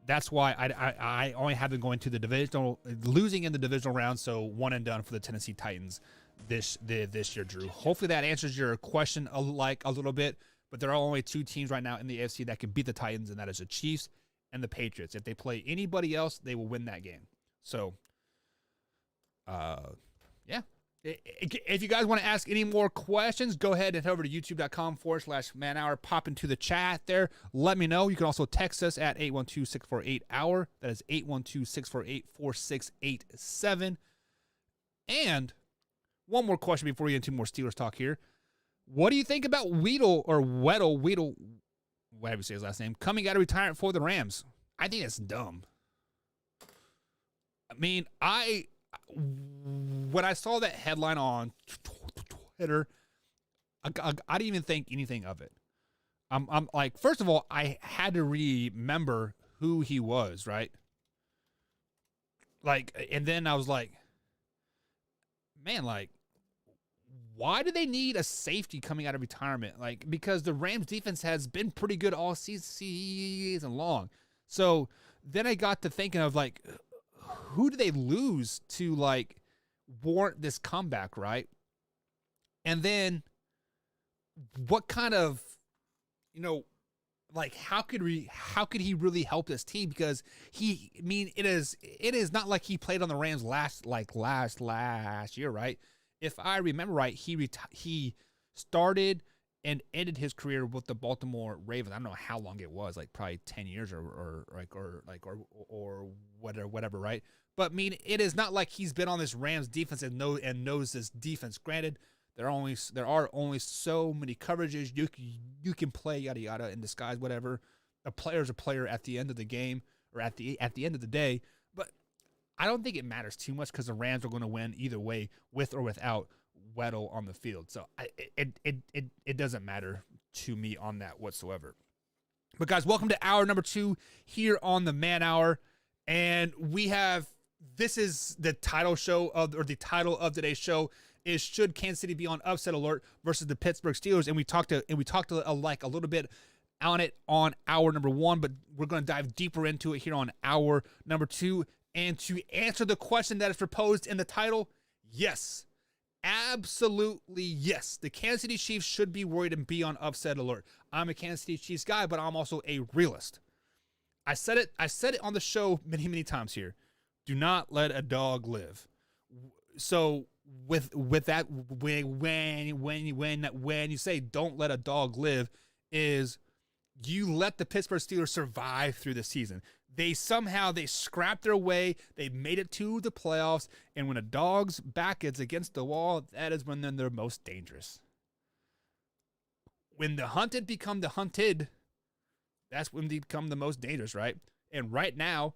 that's why I only have them going to the divisional, losing in the divisional round. So one and done for the Tennessee Titans this year, Drew. Hopefully that answers your question a little bit. But there are only 2 teams right now in the AFC that can beat the Titans, and that is the Chiefs and the Patriots. If they play anybody else, they will win that game. So, yeah. If you guys want to ask any more questions, go ahead and head over to youtube.com/manhour. Pop into the chat there. Let me know. You can also text us at 812-648-HOUR. That is 812-648-4687. And one more question before we get into more Steelers talk here. What do you think about Weddle, whatever you say his last name, coming out of retirement for the Rams? I think that's dumb. I mean, when I saw that headline on Twitter, I didn't even think anything of it. I'm like, first of all, I had to remember who he was, right? And then I was like, man, why do they need a safety coming out of retirement? Because the Rams defense has been pretty good all season long. So then I got to thinking of who do they lose to warrant this comeback, right? And then what kind of, how could he really help this team? Because it is not like he played on the Rams last year, right? If I remember right, he started and ended his career with the Baltimore Ravens. I don't know how long it was, like probably 10 years or whatever, right? But I mean, it is not like he's been on this Rams defense and knows this defense. Granted, there are only so many coverages you can play, yada yada, in disguise, whatever. A player's a player at the end of the game or at the end of the day. But I don't think it matters too much because the Rams are going to win either way, with or without Weddle on the field. So it doesn't matter to me on that whatsoever. But guys, welcome to hour number 2 here on the Man Hour, and this is the title of today's show is should Kansas City be on upset alert versus the Pittsburgh Steelers, and we talked a little bit on it on hour number 1, but we're going to dive deeper into it here on hour number 2. And to answer the question that is proposed in the title, yes. Absolutely yes. The Kansas City Chiefs should be worried and be on upset alert. I'm a Kansas City Chiefs guy, but I'm also a realist. I said it on the show many, many times here. Do not let a dog live. So with that, when you say don't let a dog live, is you let the Pittsburgh Steelers survive through the season. They scrapped their way. They made it to the playoffs. And when a dog's back is against the wall, that is when they're most dangerous. When the hunted become the hunted, that's when they become the most dangerous, right? And right now,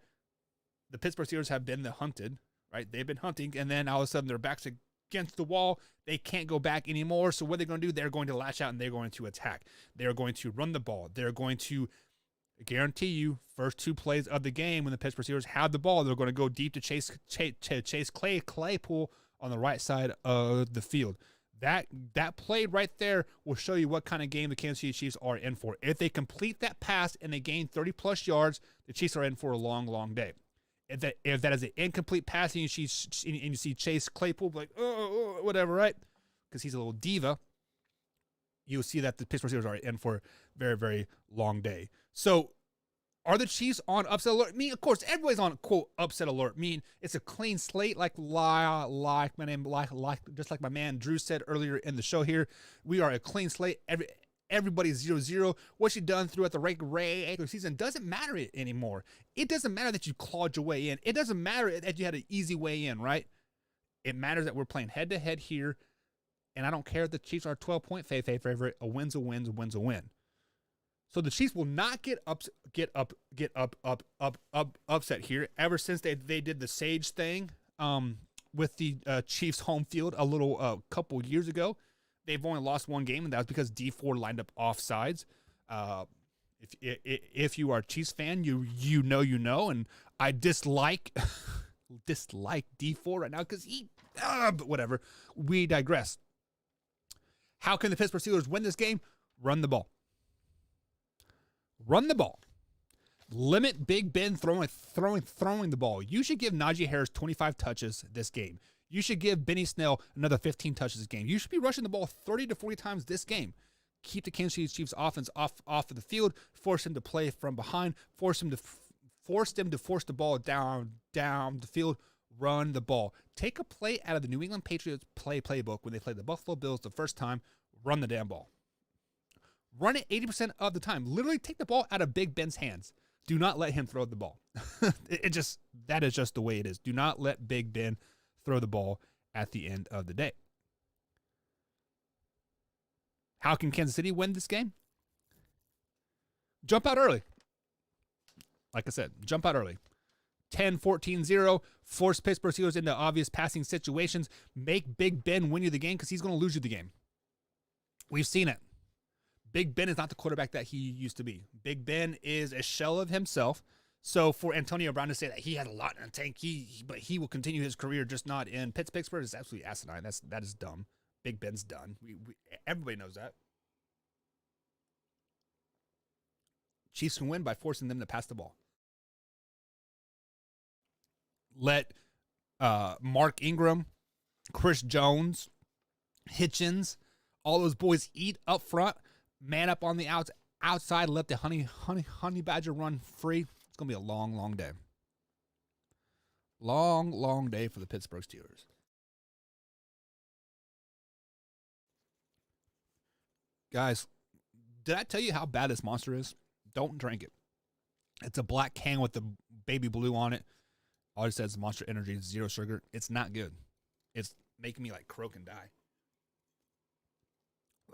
the Pittsburgh Steelers have been the hunted, right? They've been hunting, and then all of a sudden their back's against the wall. They can't go back anymore. So what they're going to do, they're going to lash out and they're going to attack. They're going to run the ball. They're going to, I guarantee you, first 2 plays of the game when the Pittsburgh Steelers have the ball, they're going to go deep to chase Claypool on the right side of the field. That play right there will show you what kind of game the Kansas City Chiefs are in for. If they complete that pass and they gain 30-plus yards, the Chiefs are in for a long, long day. If that is an incomplete pass and you see Chase Claypool, like, whatever, right? Because he's a little diva, you'll see that the Pittsburgh Steelers are in for a very, very long day. So are the Chiefs on upset alert? I mean, of course, everybody's on, quote, upset alert. I mean, it's a clean slate, just like my man Drew said earlier in the show here. We are a clean slate. Everybody's 0-0. What you've done throughout the regular season doesn't matter anymore. It doesn't matter that you clawed your way in. It doesn't matter that you had an easy way in, right? It matters that we're playing head-to-head here, and I don't care if the Chiefs are a 12-point favorite. A win's a win, a win's a win. So the Chiefs will not get upset here. Ever since they did the Sage thing with the Chiefs home field a couple years ago, they've only lost 1 game, and that was because D4 lined up offsides. If you are a Chiefs fan, you know, and I dislike D4 right now because but whatever. We digress. How can the Pittsburgh Steelers win this game? Run the ball. Run the ball. Limit Big Ben throwing the ball. You should give Najee Harris 25 touches this game. You should give Benny Snell another 15 touches this game. You should be rushing the ball 30 to 40 times this game. Keep the Kansas City Chiefs offense off of the field. Force them to play from behind. Force them to force the ball down the field. Run the ball. Take a play out of the New England Patriots playbook when they played the Buffalo Bills the first time. Run the damn ball. Run it 80% of the time. Literally take the ball out of Big Ben's hands. Do not let him throw the ball. That is just the way it is. Do not let Big Ben throw the ball at the end of the day. How can Kansas City win this game? Jump out early. Like I said, jump out early. 10-14-0. Force Pittsburgh Steelers into obvious passing situations. Make Big Ben win you the game because he's going to lose you the game. We've seen it. Big Ben is not the quarterback that he used to be. Big Ben is a shell of himself. So for Antonio Brown to say that he had a lot in the tank, but he will continue his career just not in Pittsburgh is absolutely asinine. That is dumb. Big Ben's done. Everybody knows that. Chiefs can win by forcing them to pass the ball. Let Mark Ingram, Chris Jones, Hitchens, all those boys eat up front. Man up on the outside. Let the honey badger run free. It's going to be a long, long day. Long, long day for the Pittsburgh Steelers. Guys, did I tell you how bad this Monster is? Don't drink it. It's a black can with the baby blue on it. All it says Monster Energy, 0 sugar. It's not good. It's making me like croak and die.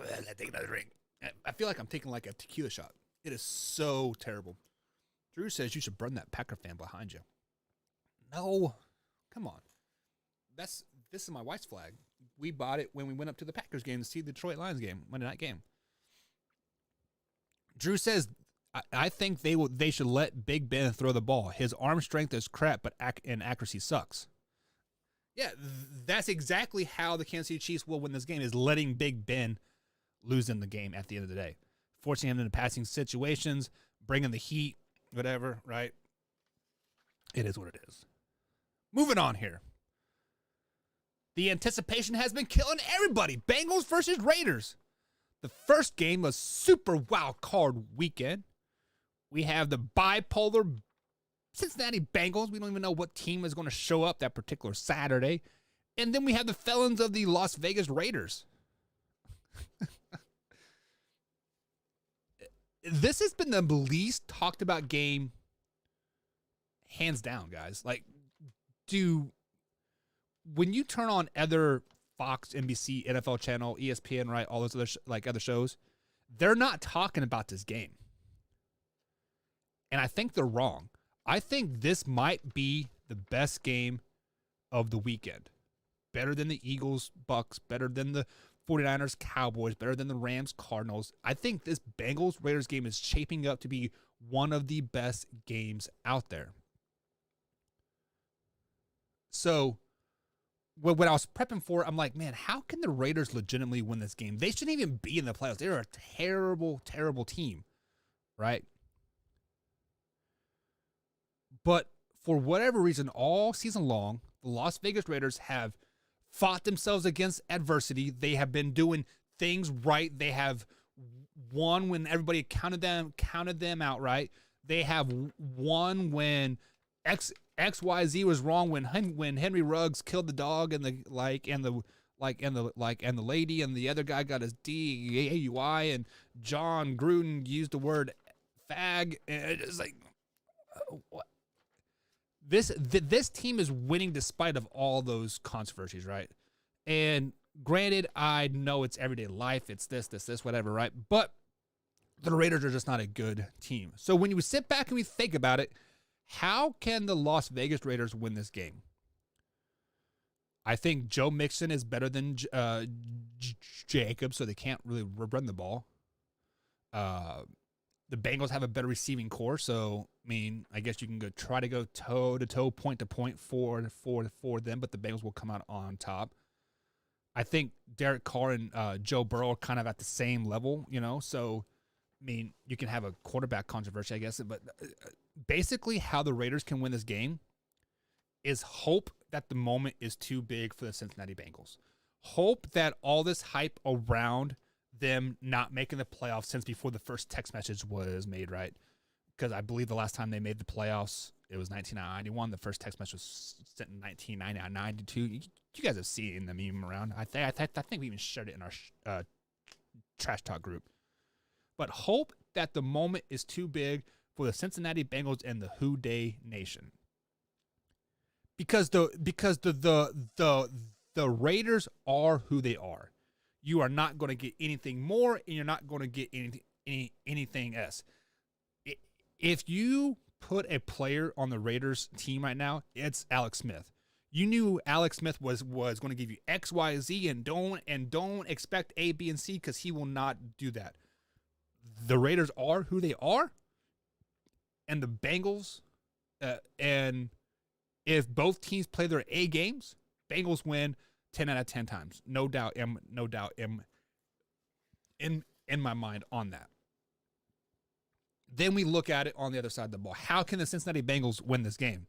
I take another drink. I feel like I'm taking like a tequila shot. It is so terrible. Drew says you should burn that Packer fan behind you. No, come on. This is my wife's flag. We bought it when we went up to the Packers game to see the Detroit Lions game, Monday night game. Drew says, I think they should let Big Ben throw the ball. His arm strength is crap, but accuracy sucks. Yeah, that's exactly how the Kansas City Chiefs will win this game, is letting Big Ben lose in the game at the end of the day. Forcing him into passing situations, bringing the heat, whatever, right? It is what it is. Moving on here. The anticipation has been killing everybody. Bengals versus Raiders. The first game was Super Wildcard Weekend. We have the bipolar Cincinnati Bengals. We don't even know what team is going to show up that particular Saturday. And then we have the felons of the Las Vegas Raiders. This has been the least talked about game, hands down, guys. Like, when you turn on other Fox, NBC, NFL Channel, ESPN, right, all those other other shows, they're not talking about this game. And I think they're wrong. I think this might be the best game of the weekend. Better than the Eagles, Bucks, better than the 49ers, Cowboys, better than the Rams, Cardinals. I think this Bengals-Raiders game is shaping up to be one of the best games out there. So, when I was prepping for it, I'm like, man, how can the Raiders legitimately win this game? They shouldn't even be in the playoffs. They're a terrible, terrible team, right? But for whatever reason, all season long, the Las Vegas Raiders have fought themselves against adversity. They have been doing things right. They have won when everybody counted them out, right? They have won when XYZ was wrong, when Henry Ruggs killed the dog and the lady and the other guy got his DUI and John Gruden used the word fag, and it's like, what? This team is winning despite of all those controversies, right? And granted, I know it's everyday life, it's this, whatever, right? But the Raiders are just not a good team. So when you sit back and we think about it, how can the Las Vegas Raiders win this game? I think Joe Mixon is better than Jacobs, so they can't really run the ball. The Bengals have a better receiving core, so I mean, I guess you can try to go toe to toe, point to point for them, but the Bengals will come out on top. I think Derek Carr and Joe Burrow are kind of at the same level, So, I mean, you can have a quarterback controversy, I guess, but basically, how the Raiders can win this game is hope that the moment is too big for the Cincinnati Bengals. Hope that all this hype around them not making the playoffs since before the first text message was made, right? Because I believe the last time they made the playoffs, it was 1991. The first text message was sent in 1992. You guys have seen the meme around. I think we even shared it in our trash talk group. But hope that the moment is too big for the Cincinnati Bengals and the Who Dey Nation. Because the Raiders are who they are. You are not going to get anything more, and you're not going to get anything else. If you put a player on the Raiders team right now, it's Alex Smith. You knew Alex Smith was going to give you X, Y, Z, and don't expect A, B, and C, because he will not do that. The Raiders are who they are, and the Bengals, and if both teams play their A games, Bengals win 10 out of 10 times. No doubt in my mind on that. Then we look at it on the other side of the ball. How can the Cincinnati Bengals win this game?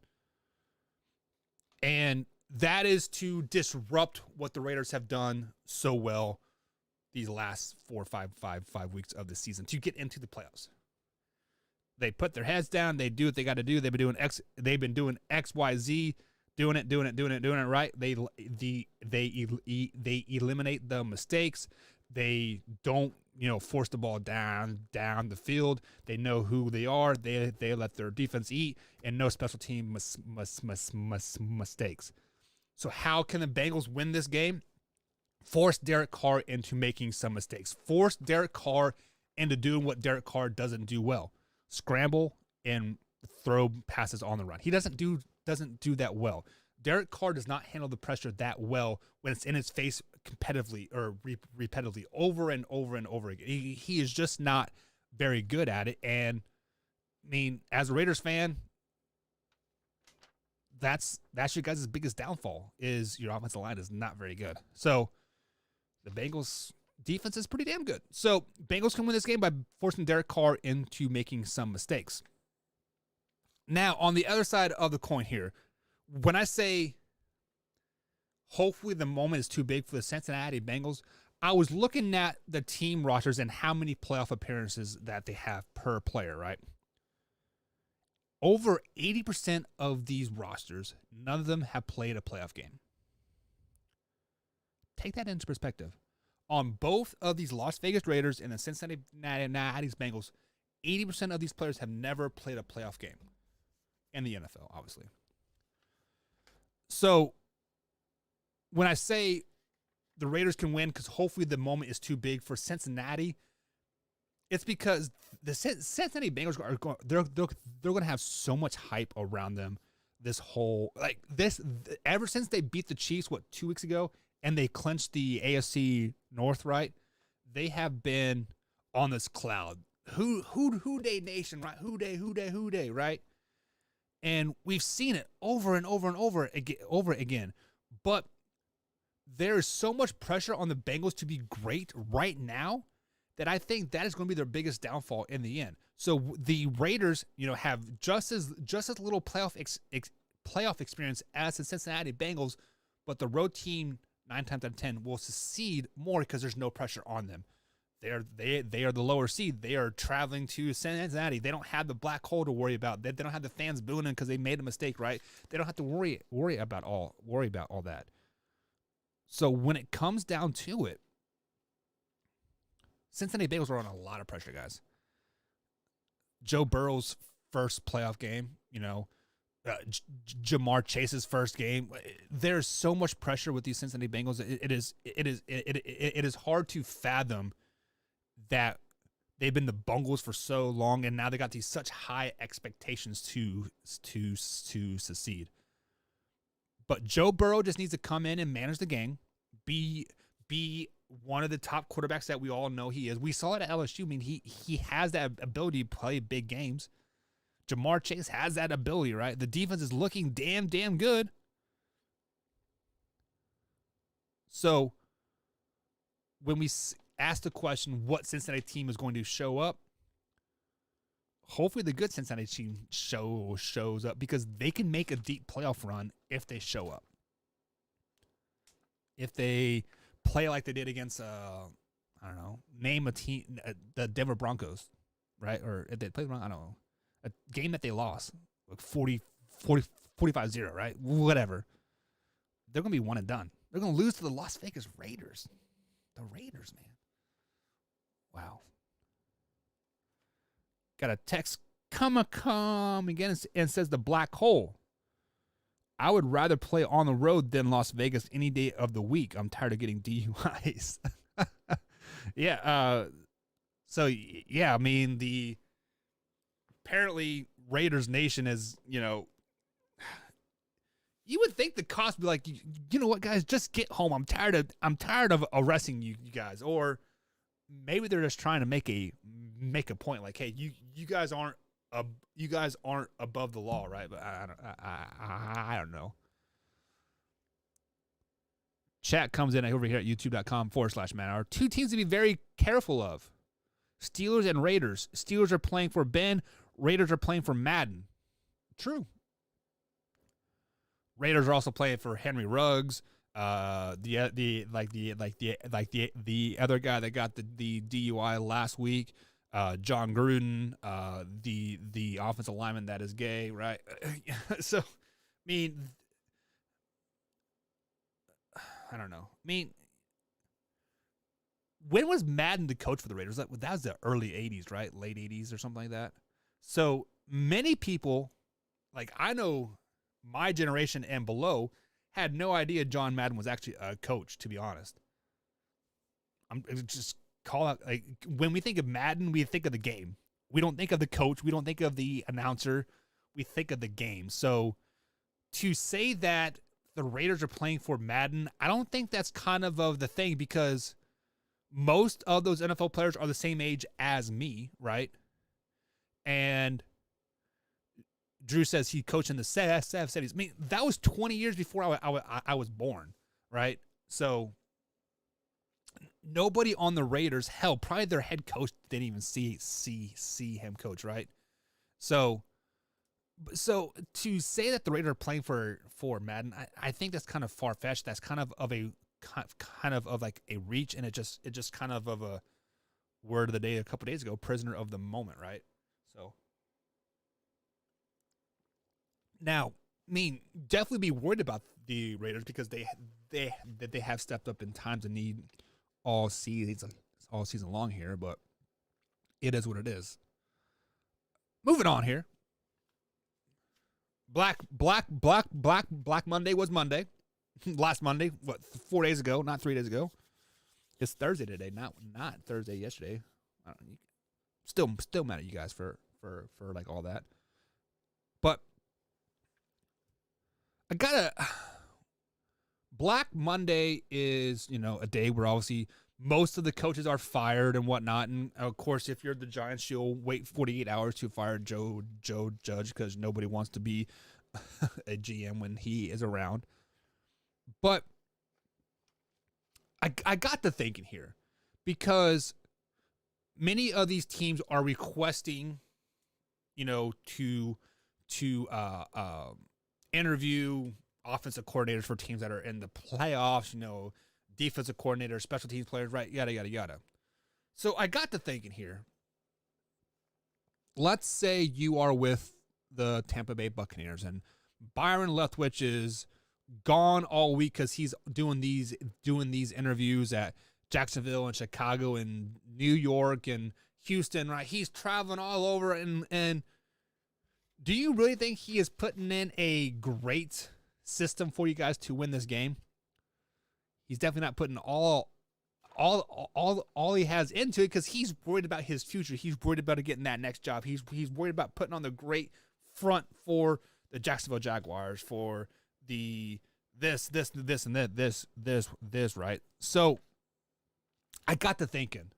And that is to disrupt what the Raiders have done so well these last 4 or 5 weeks of the season to get into the playoffs. They put their heads down. They do what they got to do. They've been doing X, Y, Z. Doing it right. They eliminate the mistakes. They don't force the ball down the field. They know who they are. They let their defense eat, and no special team mistakes. So how can the Bengals win this game? Force Derek Carr into making some mistakes. Force Derek Carr into doing what Derek Carr doesn't do well: scramble and throw passes on the run. He doesn't do that well. Derek Carr does not handle the pressure that well when it's in his face competitively or repetitively over and over and over again. He is just not very good at it. And I mean, as a Raiders fan, that's your guys' biggest downfall is your offensive line is not very good. So the Bengals defense is pretty damn good. So Bengals can win this game by forcing Derek Carr into making some mistakes. Now, on the other side of the coin here, when I say hopefully the moment is too big for the Cincinnati Bengals, I was looking at the team rosters and how many playoff appearances that they have per player, right? Over 80% of these rosters, none of them have played a playoff game. Take that into perspective. On both of these Las Vegas Raiders and the Cincinnati Bengals, 80% of these players have never played a playoff game in the NFL, obviously. So when I say the Raiders can win because hopefully the moment is too big for Cincinnati, it's because the Cincinnati Bengals are going. They're going to have so much hype around them. Ever since they beat the Chiefs 2 weeks ago and they clinched the AFC North, right? They have been on this cloud. Who Day Nation, right? Who Day, right? And we've seen it over and over and over again. But there is so much pressure on the Bengals to be great right now that I think that is going to be their biggest downfall in the end. So the Raiders, have just as little playoff experience as the Cincinnati Bengals, but the road team 9 times out of 10 will succeed more because there's no pressure on them. They are the lower seed. They are traveling to Cincinnati. They don't have the black hole to worry about. They don't have the fans booing them because they made a mistake, right? They don't have to worry about all that. So when it comes down to it, Cincinnati Bengals are on a lot of pressure, guys. Joe Burrow's first playoff game, Jamar Chase's first game. There's so much pressure with these Cincinnati Bengals. It is hard to fathom that they've been the Bungles for so long, and now they got these such high expectations to succeed. But Joe Burrow just needs to come in and manage the game, be one of the top quarterbacks that we all know he is. We saw it at LSU. I mean, he has that ability to play big games. Jamar Chase has that ability, right? The defense is looking damn good. So when we ask the question what Cincinnati team is going to show up, hopefully the good Cincinnati team shows up because they can make a deep playoff run if they show up. If they play like they did against, name a team, the Denver Broncos, right? Or if they played wrong, I don't know. A game that they lost, like 45-0, right? Whatever. They're going to be one and done. They're going to lose to the Las Vegas Raiders. The Raiders, man. Wow. Got a text come again and says the black hole. I would rather play on the road than Las Vegas any day of the week. I'm tired of getting DUIs. Yeah. I mean, apparently Raiders Nation is, you would think the cost would be like, you know what, guys, just get home. I'm tired of arresting you guys. Or maybe they're just trying to make a point like, hey, you guys aren't above the law, right? But I don't know. Chat comes in over here at youtube.com/manhour. Two teams to be very careful of. Steelers and Raiders. Steelers are playing for Ben. Raiders are playing for Madden. True. Raiders are also playing for Henry Ruggs. The other guy that got the DUI last week. John Gruden, the offensive lineman that is gay, right? So, I mean, I don't know. I mean, when was Madden the coach for the Raiders? That was the early 80s, right? Late 80s or something like that. So many people, like I know my generation and below, had no idea John Madden was actually a coach, to be honest. I'm just call out, like, when we think of Madden, we think of the game. We don't think of the coach. We don't think of the announcer. We think of the game. So to say that the Raiders are playing for Madden, I don't think that's kind of the thing, because most of those NFL players are the same age as me, right? And Drew says he coached in the '70s. I mean, that was 20 years before I was born, right? So nobody on the Raiders, hell, probably their head coach didn't even see him coach, right? So to say that the Raiders are playing for Madden, I think that's kind of far fetched. That's kind of like a reach, and it just kind of a word of the day a couple days ago, prisoner of the moment, right? So now, I mean, definitely be worried about the Raiders, because they have stepped up in times of need all season long here, but it is what it is. Moving on here. Black Monday was Monday. Last Monday, 4 days ago, not 3 days ago. It's Thursday today, not Thursday yesterday. Still mad at you guys for like all that. But Black Monday is, a day where obviously most of the coaches are fired and whatnot. And of course, if you're the Giants, you'll wait 48 hours to fire Joe Judge, because nobody wants to be a GM when he is around. But I got to thinking here, because many of these teams are requesting, to interview offensive coordinators for teams that are in the playoffs, defensive coordinators, special teams players, right? Yada, yada, yada. So I got to thinking here. Let's say you are with the Tampa Bay Buccaneers, and Byron Leftwich is gone all week because he's doing these interviews at Jacksonville and Chicago and New York and Houston, right? He's traveling all over, and do you really think he is putting in a great system for you guys to win this game? He's definitely not putting all he has into it, because he's worried about his future. He's worried about getting that next job. He's worried about putting on the great front for the Jacksonville Jaguars, for the this, right? So I got to thinking,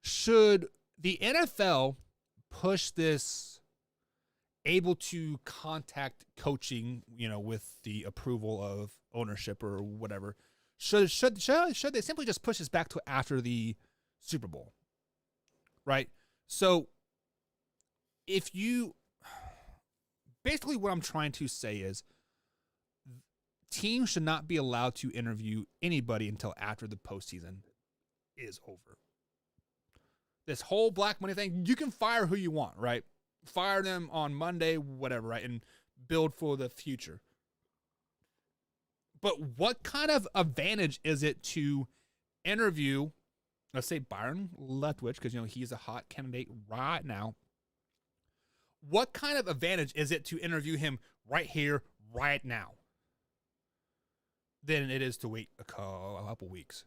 should the NFL push this able to contact coaching, with the approval of ownership or whatever? Should they simply just push this back to after the Super Bowl, right? So basically what I'm trying to say is, teams should not be allowed to interview anybody until after the postseason is over. This whole Black Monday thing, you can fire who you want, right? Fire them on Monday, whatever, right? And build for the future. But what kind of advantage is it to interview, let's say, Byron Leftwich, because, he's a hot candidate right now. What kind of advantage is it to interview him right here, right now, than it is to wait a couple weeks?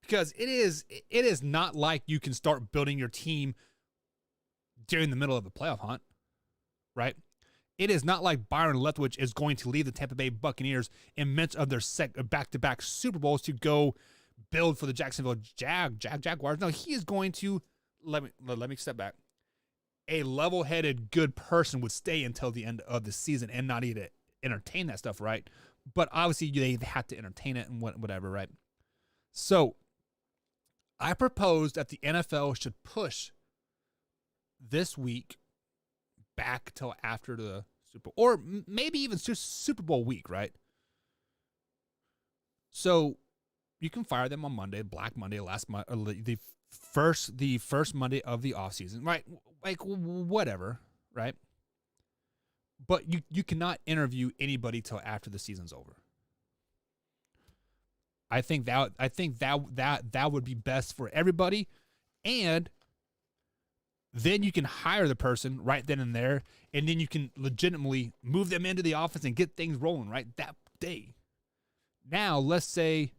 Because it is not like you can start building your team during the middle of the playoff hunt, right? It is not like Byron Leftwich is going to leave the Tampa Bay Buccaneers in midst of their back-to-back Super Bowls to go build for the Jacksonville Jaguars. No, he is going to, let me step back. A level-headed, good person would stay until the end of the season and not even entertain that stuff, right? But obviously they have to entertain it and whatever, right? So I propose that the NFL should push this week back till after the Super Bowl, or maybe even Super Bowl week, right? So you can fire them on Monday, Black Monday, the first Monday of the offseason, right? Like whatever, right? But you cannot interview anybody till after the season's over. I think that would be best for everybody, and then you can hire the person right then and there, and then you can legitimately move them into the office and get things rolling right that day. Now, let's say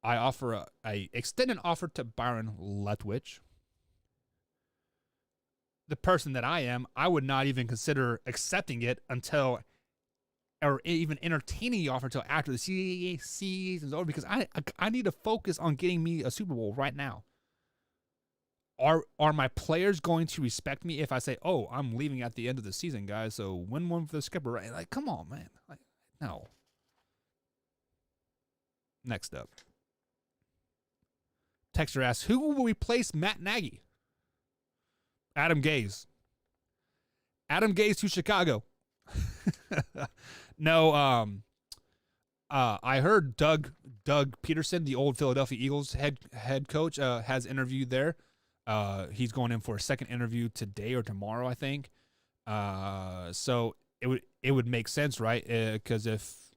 I offer I extend an offer to Byron Leftwich. The person that I am, I would not even consider accepting it until, or even entertaining the offer until after the season's over, because I need to focus on getting me a Super Bowl right now. Are my players going to respect me if I say, oh, I'm leaving at the end of the season, guys, so win one for the skipper, right? Like, come on, man. Like, no. Next up. Texter asks, who will replace Matt Nagy? Adam Gase. Adam Gase to Chicago. No, I heard Doug Peterson, the old Philadelphia Eagles head coach, has interviewed there. He's going in for a second interview today or tomorrow, I think. So it would make sense, right? Because if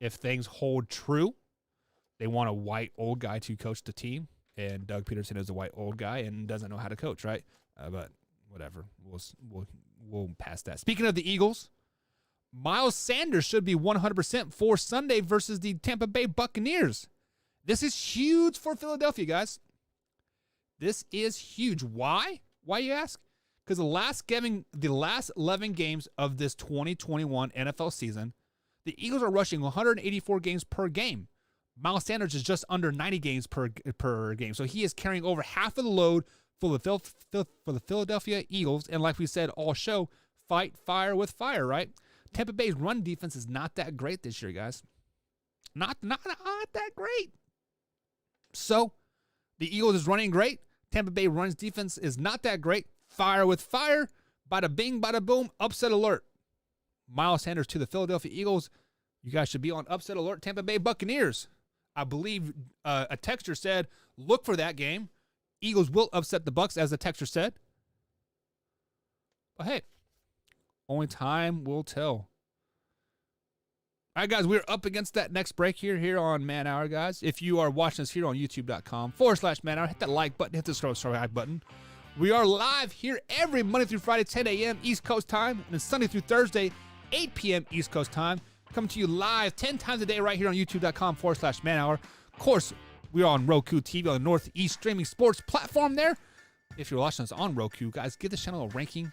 things hold true, they want a white old guy to coach the team, and Doug Peterson is a white old guy and doesn't know how to coach, right? But whatever, we'll pass that. Speaking of the Eagles, Miles Sanders should be 100% for Sunday versus the Tampa Bay Buccaneers. This is huge for Philadelphia, guys. This is huge. Why? Why, you ask? Because the last 11 games of this 2021 NFL season, the Eagles are rushing 184 games per game. Miles Sanders is just under 90 games per game. So he is carrying over half of the load for the Philadelphia Eagles. And like we said all show, fight fire with fire, right? Tampa Bay's run defense is not that great this year, guys. Not that great. So the Eagles is running great. Tampa Bay runs defense is not that great. Fire with fire. Bada bing, bada boom. Upset alert. Miles Sanders to the Philadelphia Eagles. You guys should be on upset alert. Tampa Bay Buccaneers. I believe a texter said, look for that game. Eagles will upset the Bucs, as the texter said. But hey, only time will tell. All right, guys, we're up against that next break here on Man Hour, guys. If you are watching us here on youtube.com/Man Hour, hit that like button, hit the subscribe button. We are live here every Monday through Friday, 10 a.m. East Coast time, and then Sunday through Thursday, 8 p.m. East Coast time. Coming to you live 10 times a day right here on youtube.com/Man Hour. Of course, we are on Roku TV on the Northeast streaming sports platform there. If you're watching us on Roku, guys, give this channel a ranking.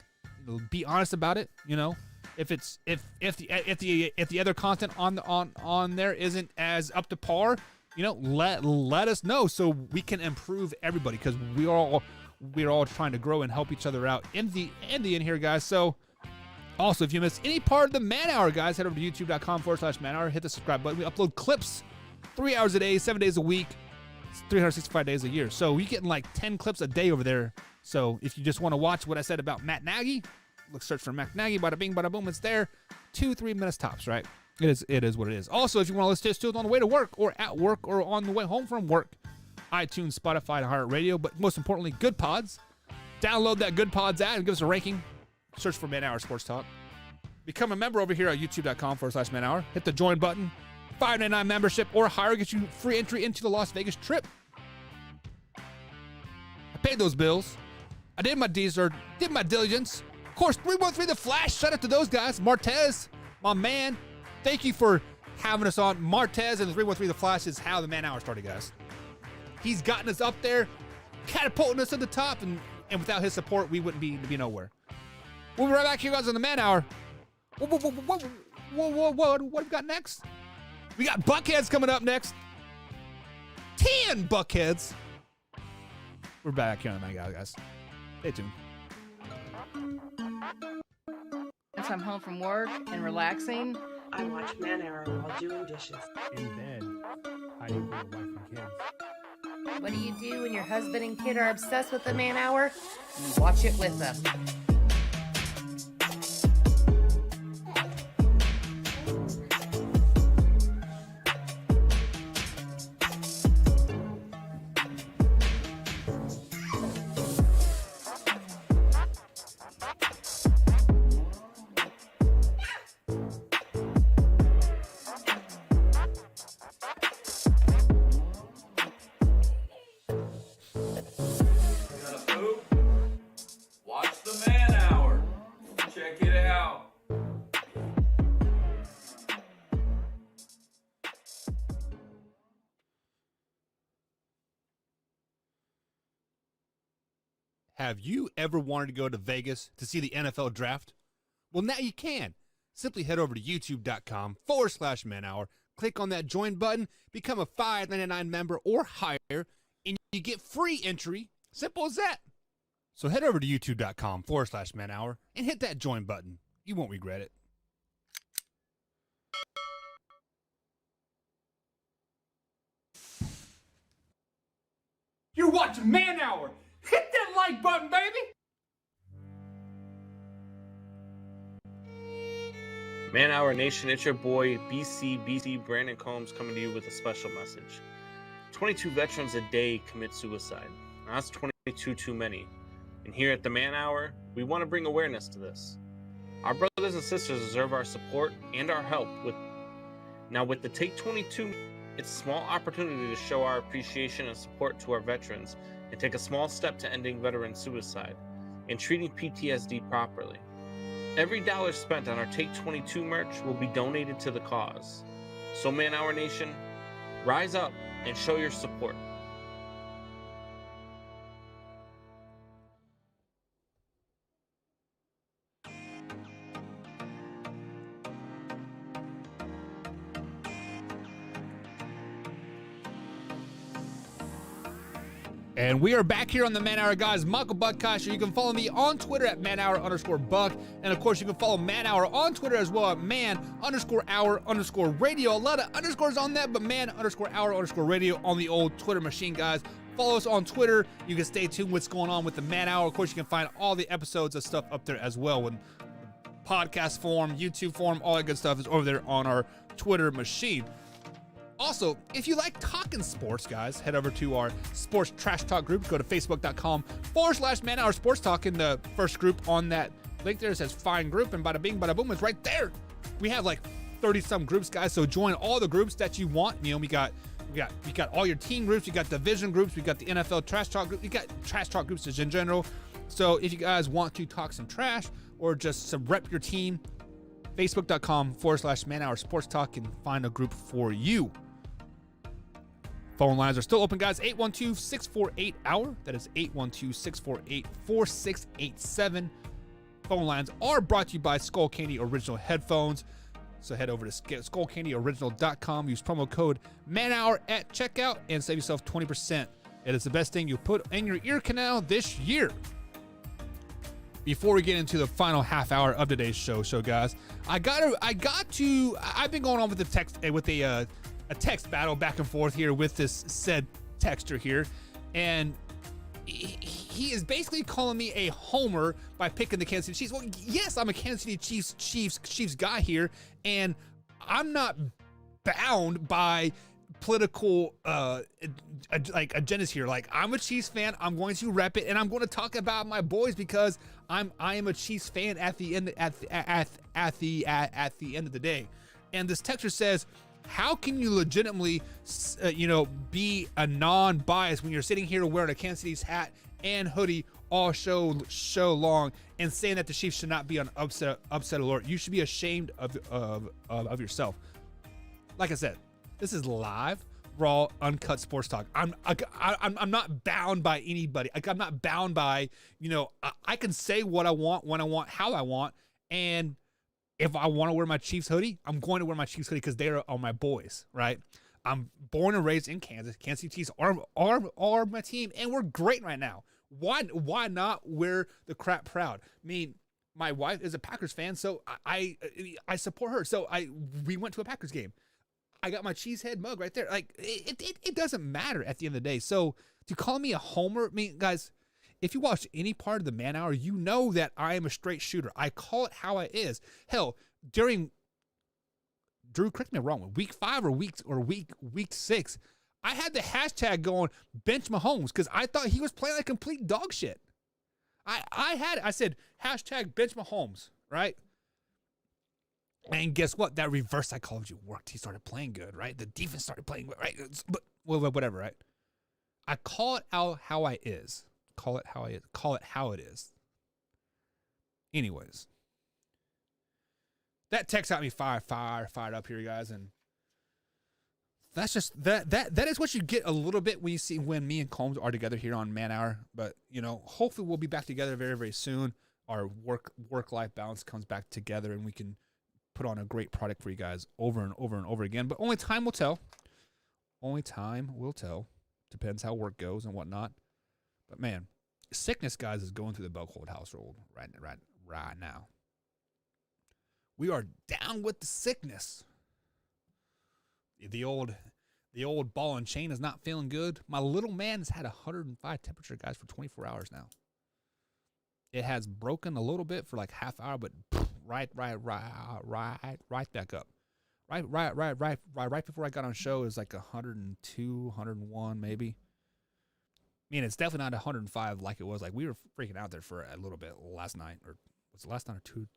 Be honest about it. You know, if the other content on there isn't as up to par, you know, let us know so we can improve everybody, because we're all trying to grow and help each other out in the end here, guys. So also, if you miss any part of the Man Hour, guys, head over to youtube.com/Man Hour, hit the subscribe button. We upload clips 3 hours a day, 7 days a week, 365 days a year. So we're getting like 10 clips a day over there. So if you just want to watch what I said about Matt Nagy, look, search for Matt Nagy, bada bing, bada boom, it's there. 2-3 minutes tops, right? It is what it is. Also, if you want to listen to it on the way to work or at work or on the way home from work, iTunes, Spotify, and iHeartRadio, but most importantly, Good Pods. Download that Good Pods app and give us a ranking. Search for Man Hour Sports Talk. Become a member over here at youtube.com/Man Hour. Hit the join button. $5.99 membership or higher gets you free entry into the Las Vegas trip. I paid those bills. I did my did my diligence. Of course, 313 The Flash. Shout out to those guys. Martez, my man. Thank you for having us on. Martez and the 313 The Flash is how the Man Hour started, guys. He's gotten us up there, catapulting us to the top, and without his support, we wouldn't be nowhere. We'll be right back here, guys, on the Man Hour. What do we got next? We got Buckheads coming up next. 10 Buckheads. We're back here on the Man Hour, guys. Stay tuned. Once I'm home from work and relaxing, I watch Man Hour while doing dishes. In bed, hiding from your wife and kids. what do you do when your husband and kid are obsessed with the Man Hour? You watch it with them. Have you ever wanted to go to Vegas to see the NFL draft? Well, now you can. Simply head over to youtube.com/manhour, click on that join button, become a $5.99 member or higher, and you get free entry. Simple as that. So head over to youtube.com/manhour and hit that join button. You won't regret it. You're watching Man Hour. Hit that like button, baby. Man Hour Nation, it's your boy BC Brandon Combs coming to you with a special message. 22 veterans a day commit suicide. Now, that's 22 too many. And here at the Man Hour, we want to bring awareness to this. Our brothers and sisters deserve our support and our help. With the Take 22, it's a small opportunity to show our appreciation and support to our veterans and take a small step to ending veteran suicide and treating PTSD properly. Every dollar spent on our Take 22 merch will be donated to the cause. So Man Hour Nation, rise up and show your support. And we are back here on the Man Hour, guys. Michael Buckcasher. You can follow me on Twitter at manhour_buck. And of course, you can follow Man Hour on Twitter as well at man_hour_radio. A lot of underscores on that, but man_hour_radio on the old Twitter machine, guys. Follow us on Twitter. You can stay tuned with what's going on with the Man Hour. Of course, you can find all the episodes of stuff up there as well. When podcast form, YouTube form, all that good stuff is over there on our Twitter machine. Also, if you like talking sports, guys, head over to our sports trash talk group. Go to facebook.com/Man Hour Sports Talk. In the first group on that link there, it says find group, and bada bing, bada boom, it's right there. We have like 30 some groups, guys. So join all the groups that you want. You know, we got all your team groups, you got division groups, we got the NFL trash talk group, you got trash talk groups just in general. So if you guys want to talk some trash or just some rep your team, facebook.com/Man Hour Sports Talk and find a group for you. Phone lines are still open, guys. 812-648-HOUR. That is 812-648-4687. Phone lines are brought to you by Skull Candy Original Headphones. So head over to skullcandyoriginal.com. Use promo code MANHOUR at checkout and save yourself 20%. It is the best thing you put in your ear canal this year. Before we get into the final half hour of today's show, guys, I've been going on with a text battle back and forth here with this said texter here, and he is basically calling me a homer by picking the Kansas City Chiefs. Well, yes, I'm a Kansas City Chiefs guy here, and I'm not bound by political agendas here. Like, I'm a Chiefs fan. I'm going to rep it, and I'm going to talk about my boys because I am a Chiefs fan at the end of the day. And this texter says, how can you legitimately, be a non-bias when you're sitting here wearing a Kansas City's hat and hoodie all show long and saying that the Chiefs should not be on upset alert? You should be ashamed of yourself. Like I said, this is live, raw, uncut sports talk. I'm not bound by anybody. Like, I'm not bound by, I can say what I want, when I want, how I want, and if I want to wear my Chiefs hoodie, I'm going to wear my Chiefs hoodie because they are my boys, right? I'm born and raised in Kansas. Kansas City Chiefs are my team, and we're great right now. Why not wear the crap proud? I mean, my wife is a Packers fan, so I support her. So we went to a Packers game. I got my Cheesehead mug right there. Like, it doesn't matter at the end of the day. So to call me a homer, I mean, guys, if you watch any part of the Man Hour, you know that I am a straight shooter. I call it how it is. Hell, Drew, correct me if I'm wrong, week 5 or week 6, I had the hashtag going bench Mahomes because I thought he was playing like complete dog shit. I said hashtag bench Mahomes, right? And guess what? That reverse psychology worked. He started playing good, right? The defense started playing good, right? But whatever, right? I call it how I is. Call it how it is. Anyways, that text got me fired up here, guys. And that's just that is what you get a little bit when you see when me and Combs are together here on Man Hour. But hopefully we'll be back together very, very soon. Our work-life balance comes back together, and we can put on a great product for you guys over and over and over again. But only time will tell. Only time will tell. Depends how work goes and whatnot. But man, sickness, guys, is going through the Belcold household right now. We are down with the sickness. The old ball and chain is not feeling good. My little man has had 105 temperature, guys, for 24 hours now. It has broken a little bit for like half hour, but right back up. Right before I got on show, it was like 102, 101 maybe. I mean, it's definitely not 105 like it was. Like, we were freaking out there for a little bit last night, or was it last night or two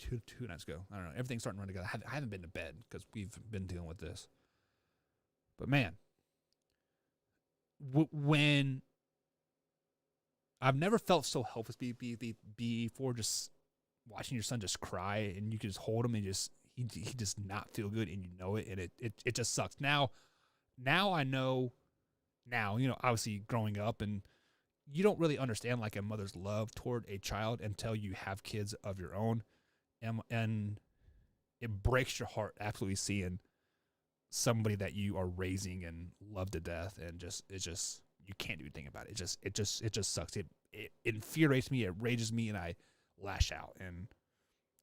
nights ago? I don't know. Everything's starting to run together. I haven't been to bed because we've been dealing with this. But man, when I've never felt so helpless before, just watching your son just cry, and you can just hold him and he does not feel good, and you know it, and it just sucks. Now I know. Now, obviously growing up, and you don't really understand like a mother's love toward a child until you have kids of your own, and it breaks your heart absolutely seeing somebody that you are raising and love to death, and it's just you can't do anything about it. It just sucks. It infuriates me. It rages me, and I lash out, and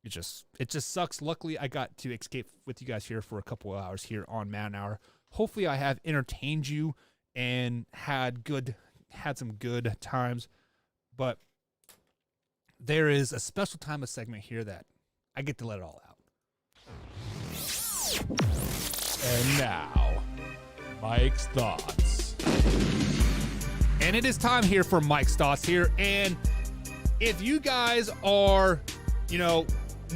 it just sucks. Luckily, I got to escape with you guys here for a couple of hours here on Man Hour. Hopefully, I have entertained you and had some good times, but there is a special time of segment here that I get to let it all out. And now, Mike's Thoughts. And it is time here for Mike's Thoughts here. And if you guys are,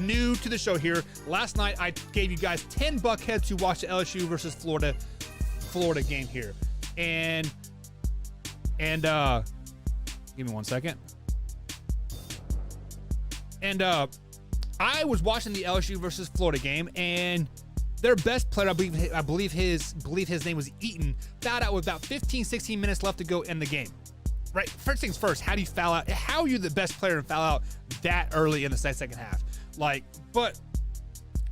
new to the show here, last night I gave you guys 10 buckheads to watch the LSU versus Florida game here. And give me 1 second. And I was watching the LSU versus Florida game, and their best player, I believe his name was Eaton, fouled out with about 15, 16 minutes left to go in the game. Right? First things first, how do you foul out? How are you the best player and foul out that early in the second half? But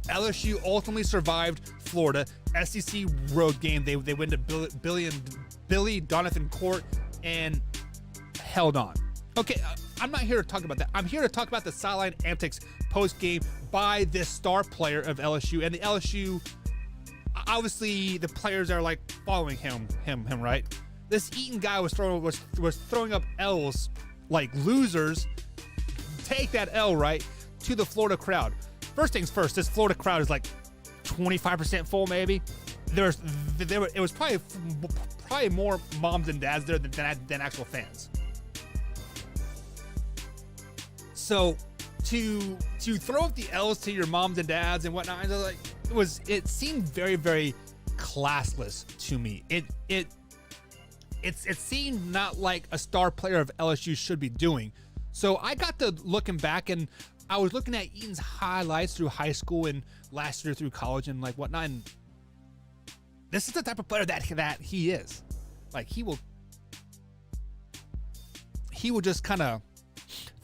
LSU ultimately survived Florida. SEC road game. They went to Billy Donovan Court and held on. Okay, I'm not here to talk about that. I'm here to talk about the sideline antics post game by this star player of LSU, and the LSU. Obviously, the players are like following him, right? This Eaton guy was throwing up L's like losers. Take that L, right, to the Florida crowd. First things first, this Florida crowd is like 25% full, maybe. It was probably more moms and dads there than actual fans. So to throw up the L's to your moms and dads and whatnot, it seemed very, very classless to me. It seemed not like a star player of LSU should be doing. So I got to looking back, and I was looking at Eaton's highlights through high school and last year through college and like whatnot. And this is the type of player that he is. Like he will just kind of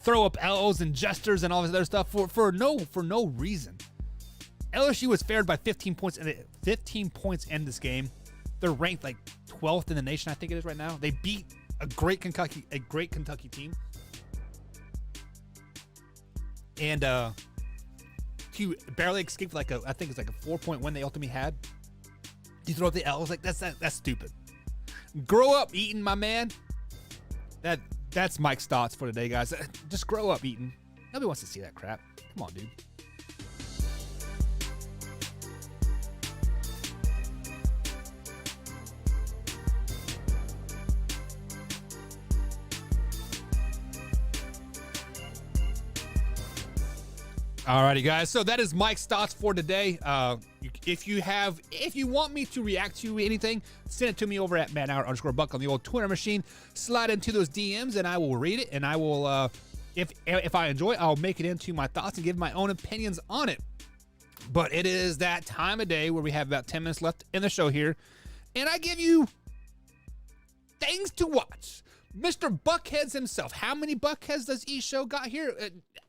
throw up L's and gestures and all this other stuff for no reason. LSU was favored by 15 points in this game. They're ranked like 12th in the nation, I think it is right now. They beat a great Kentucky team. And to barely escape I think it's like a 4-point win they ultimately had. You throw up the L's, like that's stupid. Grow up, Eaton, my man. That's Mike's thoughts for today, guys. Just grow up, Eaton. Nobody wants to see that crap. Come on, dude. Alrighty, guys. So that is Mike's thoughts for today. If you want me to react to anything, send it to me over at manhour_buck on the old Twitter machine. Slide into those DMs, and I will read it. And I will, if I enjoy it, I'll make it into my thoughts and give my own opinions on it. But it is that time of day where we have about 10 minutes left in the show here, and I give you things to watch. Mr. Buckheads himself. How many Buckheads does each show got here?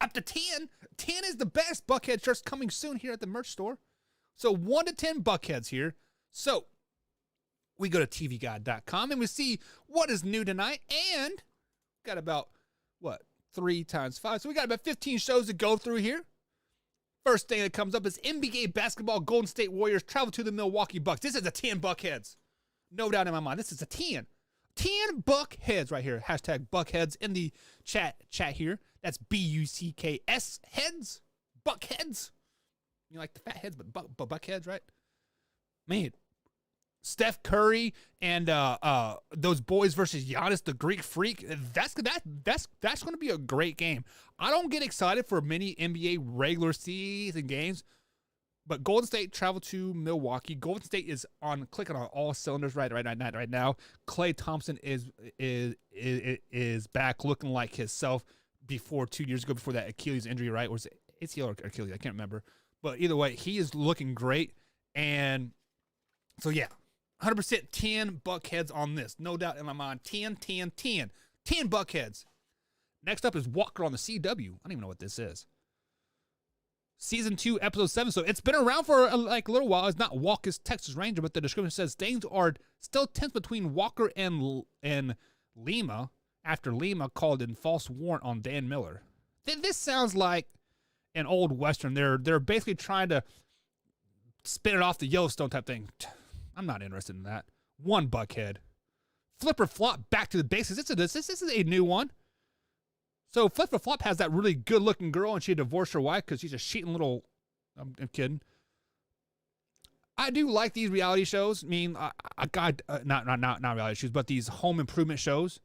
Up to 10. 10 is the best. Buckhead shirts coming soon here at the merch store. So 1 to 10 Buckheads here. So we go to tvguide.com and we see what is new tonight. And got about, 3 times 5. So we got about 15 shows to go through here. First thing that comes up is NBA basketball. Golden State Warriors travel to the Milwaukee Bucks. This is a 10 Buckheads. No doubt in my mind. This is a 10. 10 Buckheads right here. Hashtag Buckheads in the chat here. That's BUCKS heads. Buckheads. You like the fat heads, but Buckheads, right? Man, Steph Curry and those boys versus Giannis, the Greek Freak. That's going to be a great game. I don't get excited for many NBA regular season games, but Golden State traveled to Milwaukee. Golden State is clicking on all cylinders right now. Klay Thompson is back looking like himself before 2 years ago, before that Achilles injury, right? Or was it ACL or Achilles? I can't remember. But either way, he is looking great. And so, yeah, 100% 10 Buckheads on this. No doubt in my mind. 10 Buckheads. Next up is Walker on the CW. I don't even know what this is. Season 2, Episode 7. So it's been around for a little while. It's not Walker's Texas Ranger, but the description says things are still tense between Walker and Lima after Lima called in false warrant on Dan Miller. This sounds like an old Western. They're basically trying to spin it off the Yellowstone type thing. I'm not interested in that. 1 Buckhead. Flipper Flop back to the basics. This is a new one. So Flipper Flop has that really good-looking girl, and she divorced her wife because she's a cheating little. I'm kidding. I do like these reality shows. I mean, not reality shows, but these home improvement shows.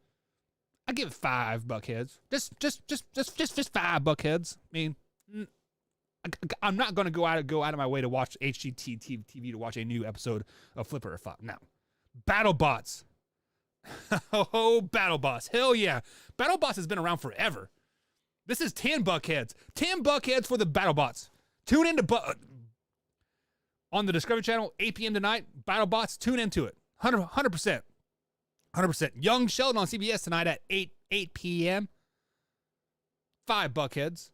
I give it 5 Buckheads. Just 5 Buckheads. I mean, I'm not going to go out of my way to watch HGTV to watch a new episode of Flipper Flop. No, BattleBots. Oh, BattleBots. Hell yeah. BattleBots has been around forever. This is 10 Buckheads. 10 Buckheads for the BattleBots. Tune into on the Discovery Channel, 8 p.m. tonight. BattleBots, tune into it. 100%. 100%. Young Sheldon on CBS tonight at 8 p.m. 5 Buckheads.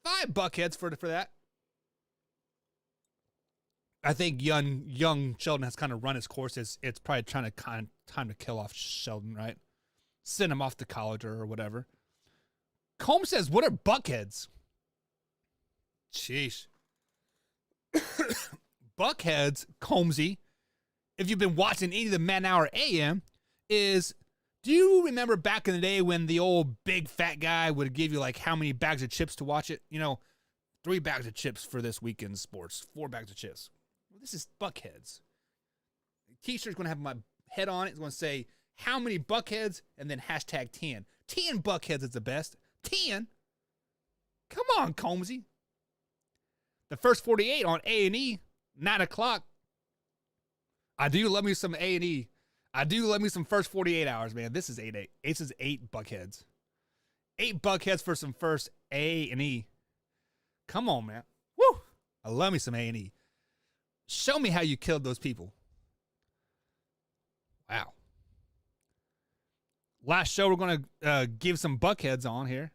5 Buckheads for that. I think young Sheldon has kind of run his course. It's probably trying to time to kill off Sheldon, right? Send him off to college or whatever. Combs says, what are Buckheads? Sheesh. Buckheads, Combsy, if you've been watching any of the Man Hour AM, do you remember back in the day when the old big fat guy would give you like how many bags of chips to watch it? 3 bags of chips for this weekend's sports, 4 bags of chips. Well, this is Buckheads. The t-shirt's going to have my head on it. It's going to say how many Buckheads and then hashtag 10. 10 Buckheads is the best. 10? Come on, Combsy. The first 48 on A&E, 9 o'clock. I do love me some A&E. I do love me some first 48 hours, man. This is 8. This is 8 Buckheads. 8 Buckheads for some first A&E. Come on, man. Woo! I love me some A&E. Show me how you killed those people. Wow. Last show we're going to give some Buckheads on here.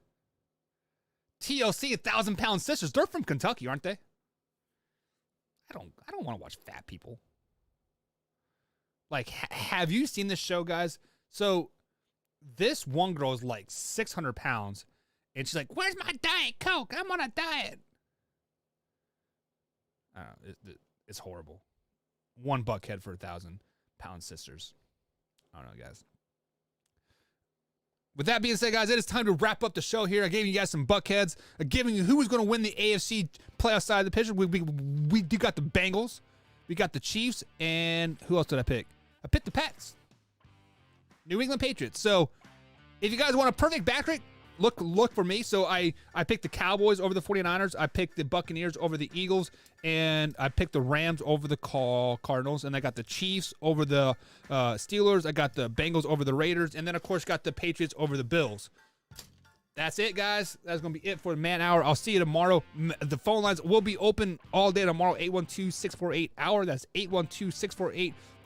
TLC, 1,000 Pound Sisters. They're from Kentucky, aren't they? I don't want to watch fat people. Like, have you seen this show, guys? So this one girl is like 600 pounds, and she's like, where's my Diet Coke? I'm on a diet. I don't know. It's horrible. 1 Buckhead for 1,000 Pound Sisters. I don't know, guys. With that being said, guys, it is time to wrap up the show here. I gave you guys some Buckheads. I'm giving you who was going to win the AFC playoff side of the picture. We got the Bengals. We got the Chiefs. And who else did I pick? I picked the Pats. New England Patriots. So if you guys want a perfect backtrack, look for me. So I picked the Cowboys over the 49ers. I picked the Buccaneers over the Eagles. And I picked the Rams over the Cardinals. And I got the Chiefs over the Steelers. I got the Bengals over the Raiders. And then, of course, got the Patriots over the Bills. That's it, guys. That's going to be it for the Man Hour. I'll see you tomorrow. The phone lines will be open all day tomorrow, 812-648-HOUR. That's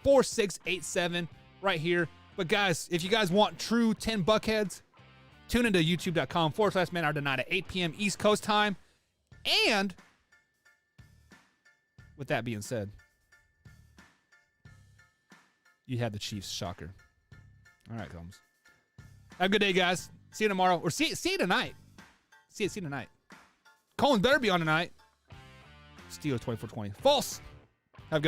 4687 right here. But guys, if you guys want true 10 buckheads, tune into youtube.com/man hour tonight at 8 p.m. East Coast time. And with that being said, you had the Chiefs shocker. All right, Combs. Have a good day, guys. See you tomorrow. Or see you tonight. See you tonight. Combs better be on tonight. Steelers 24-20. False.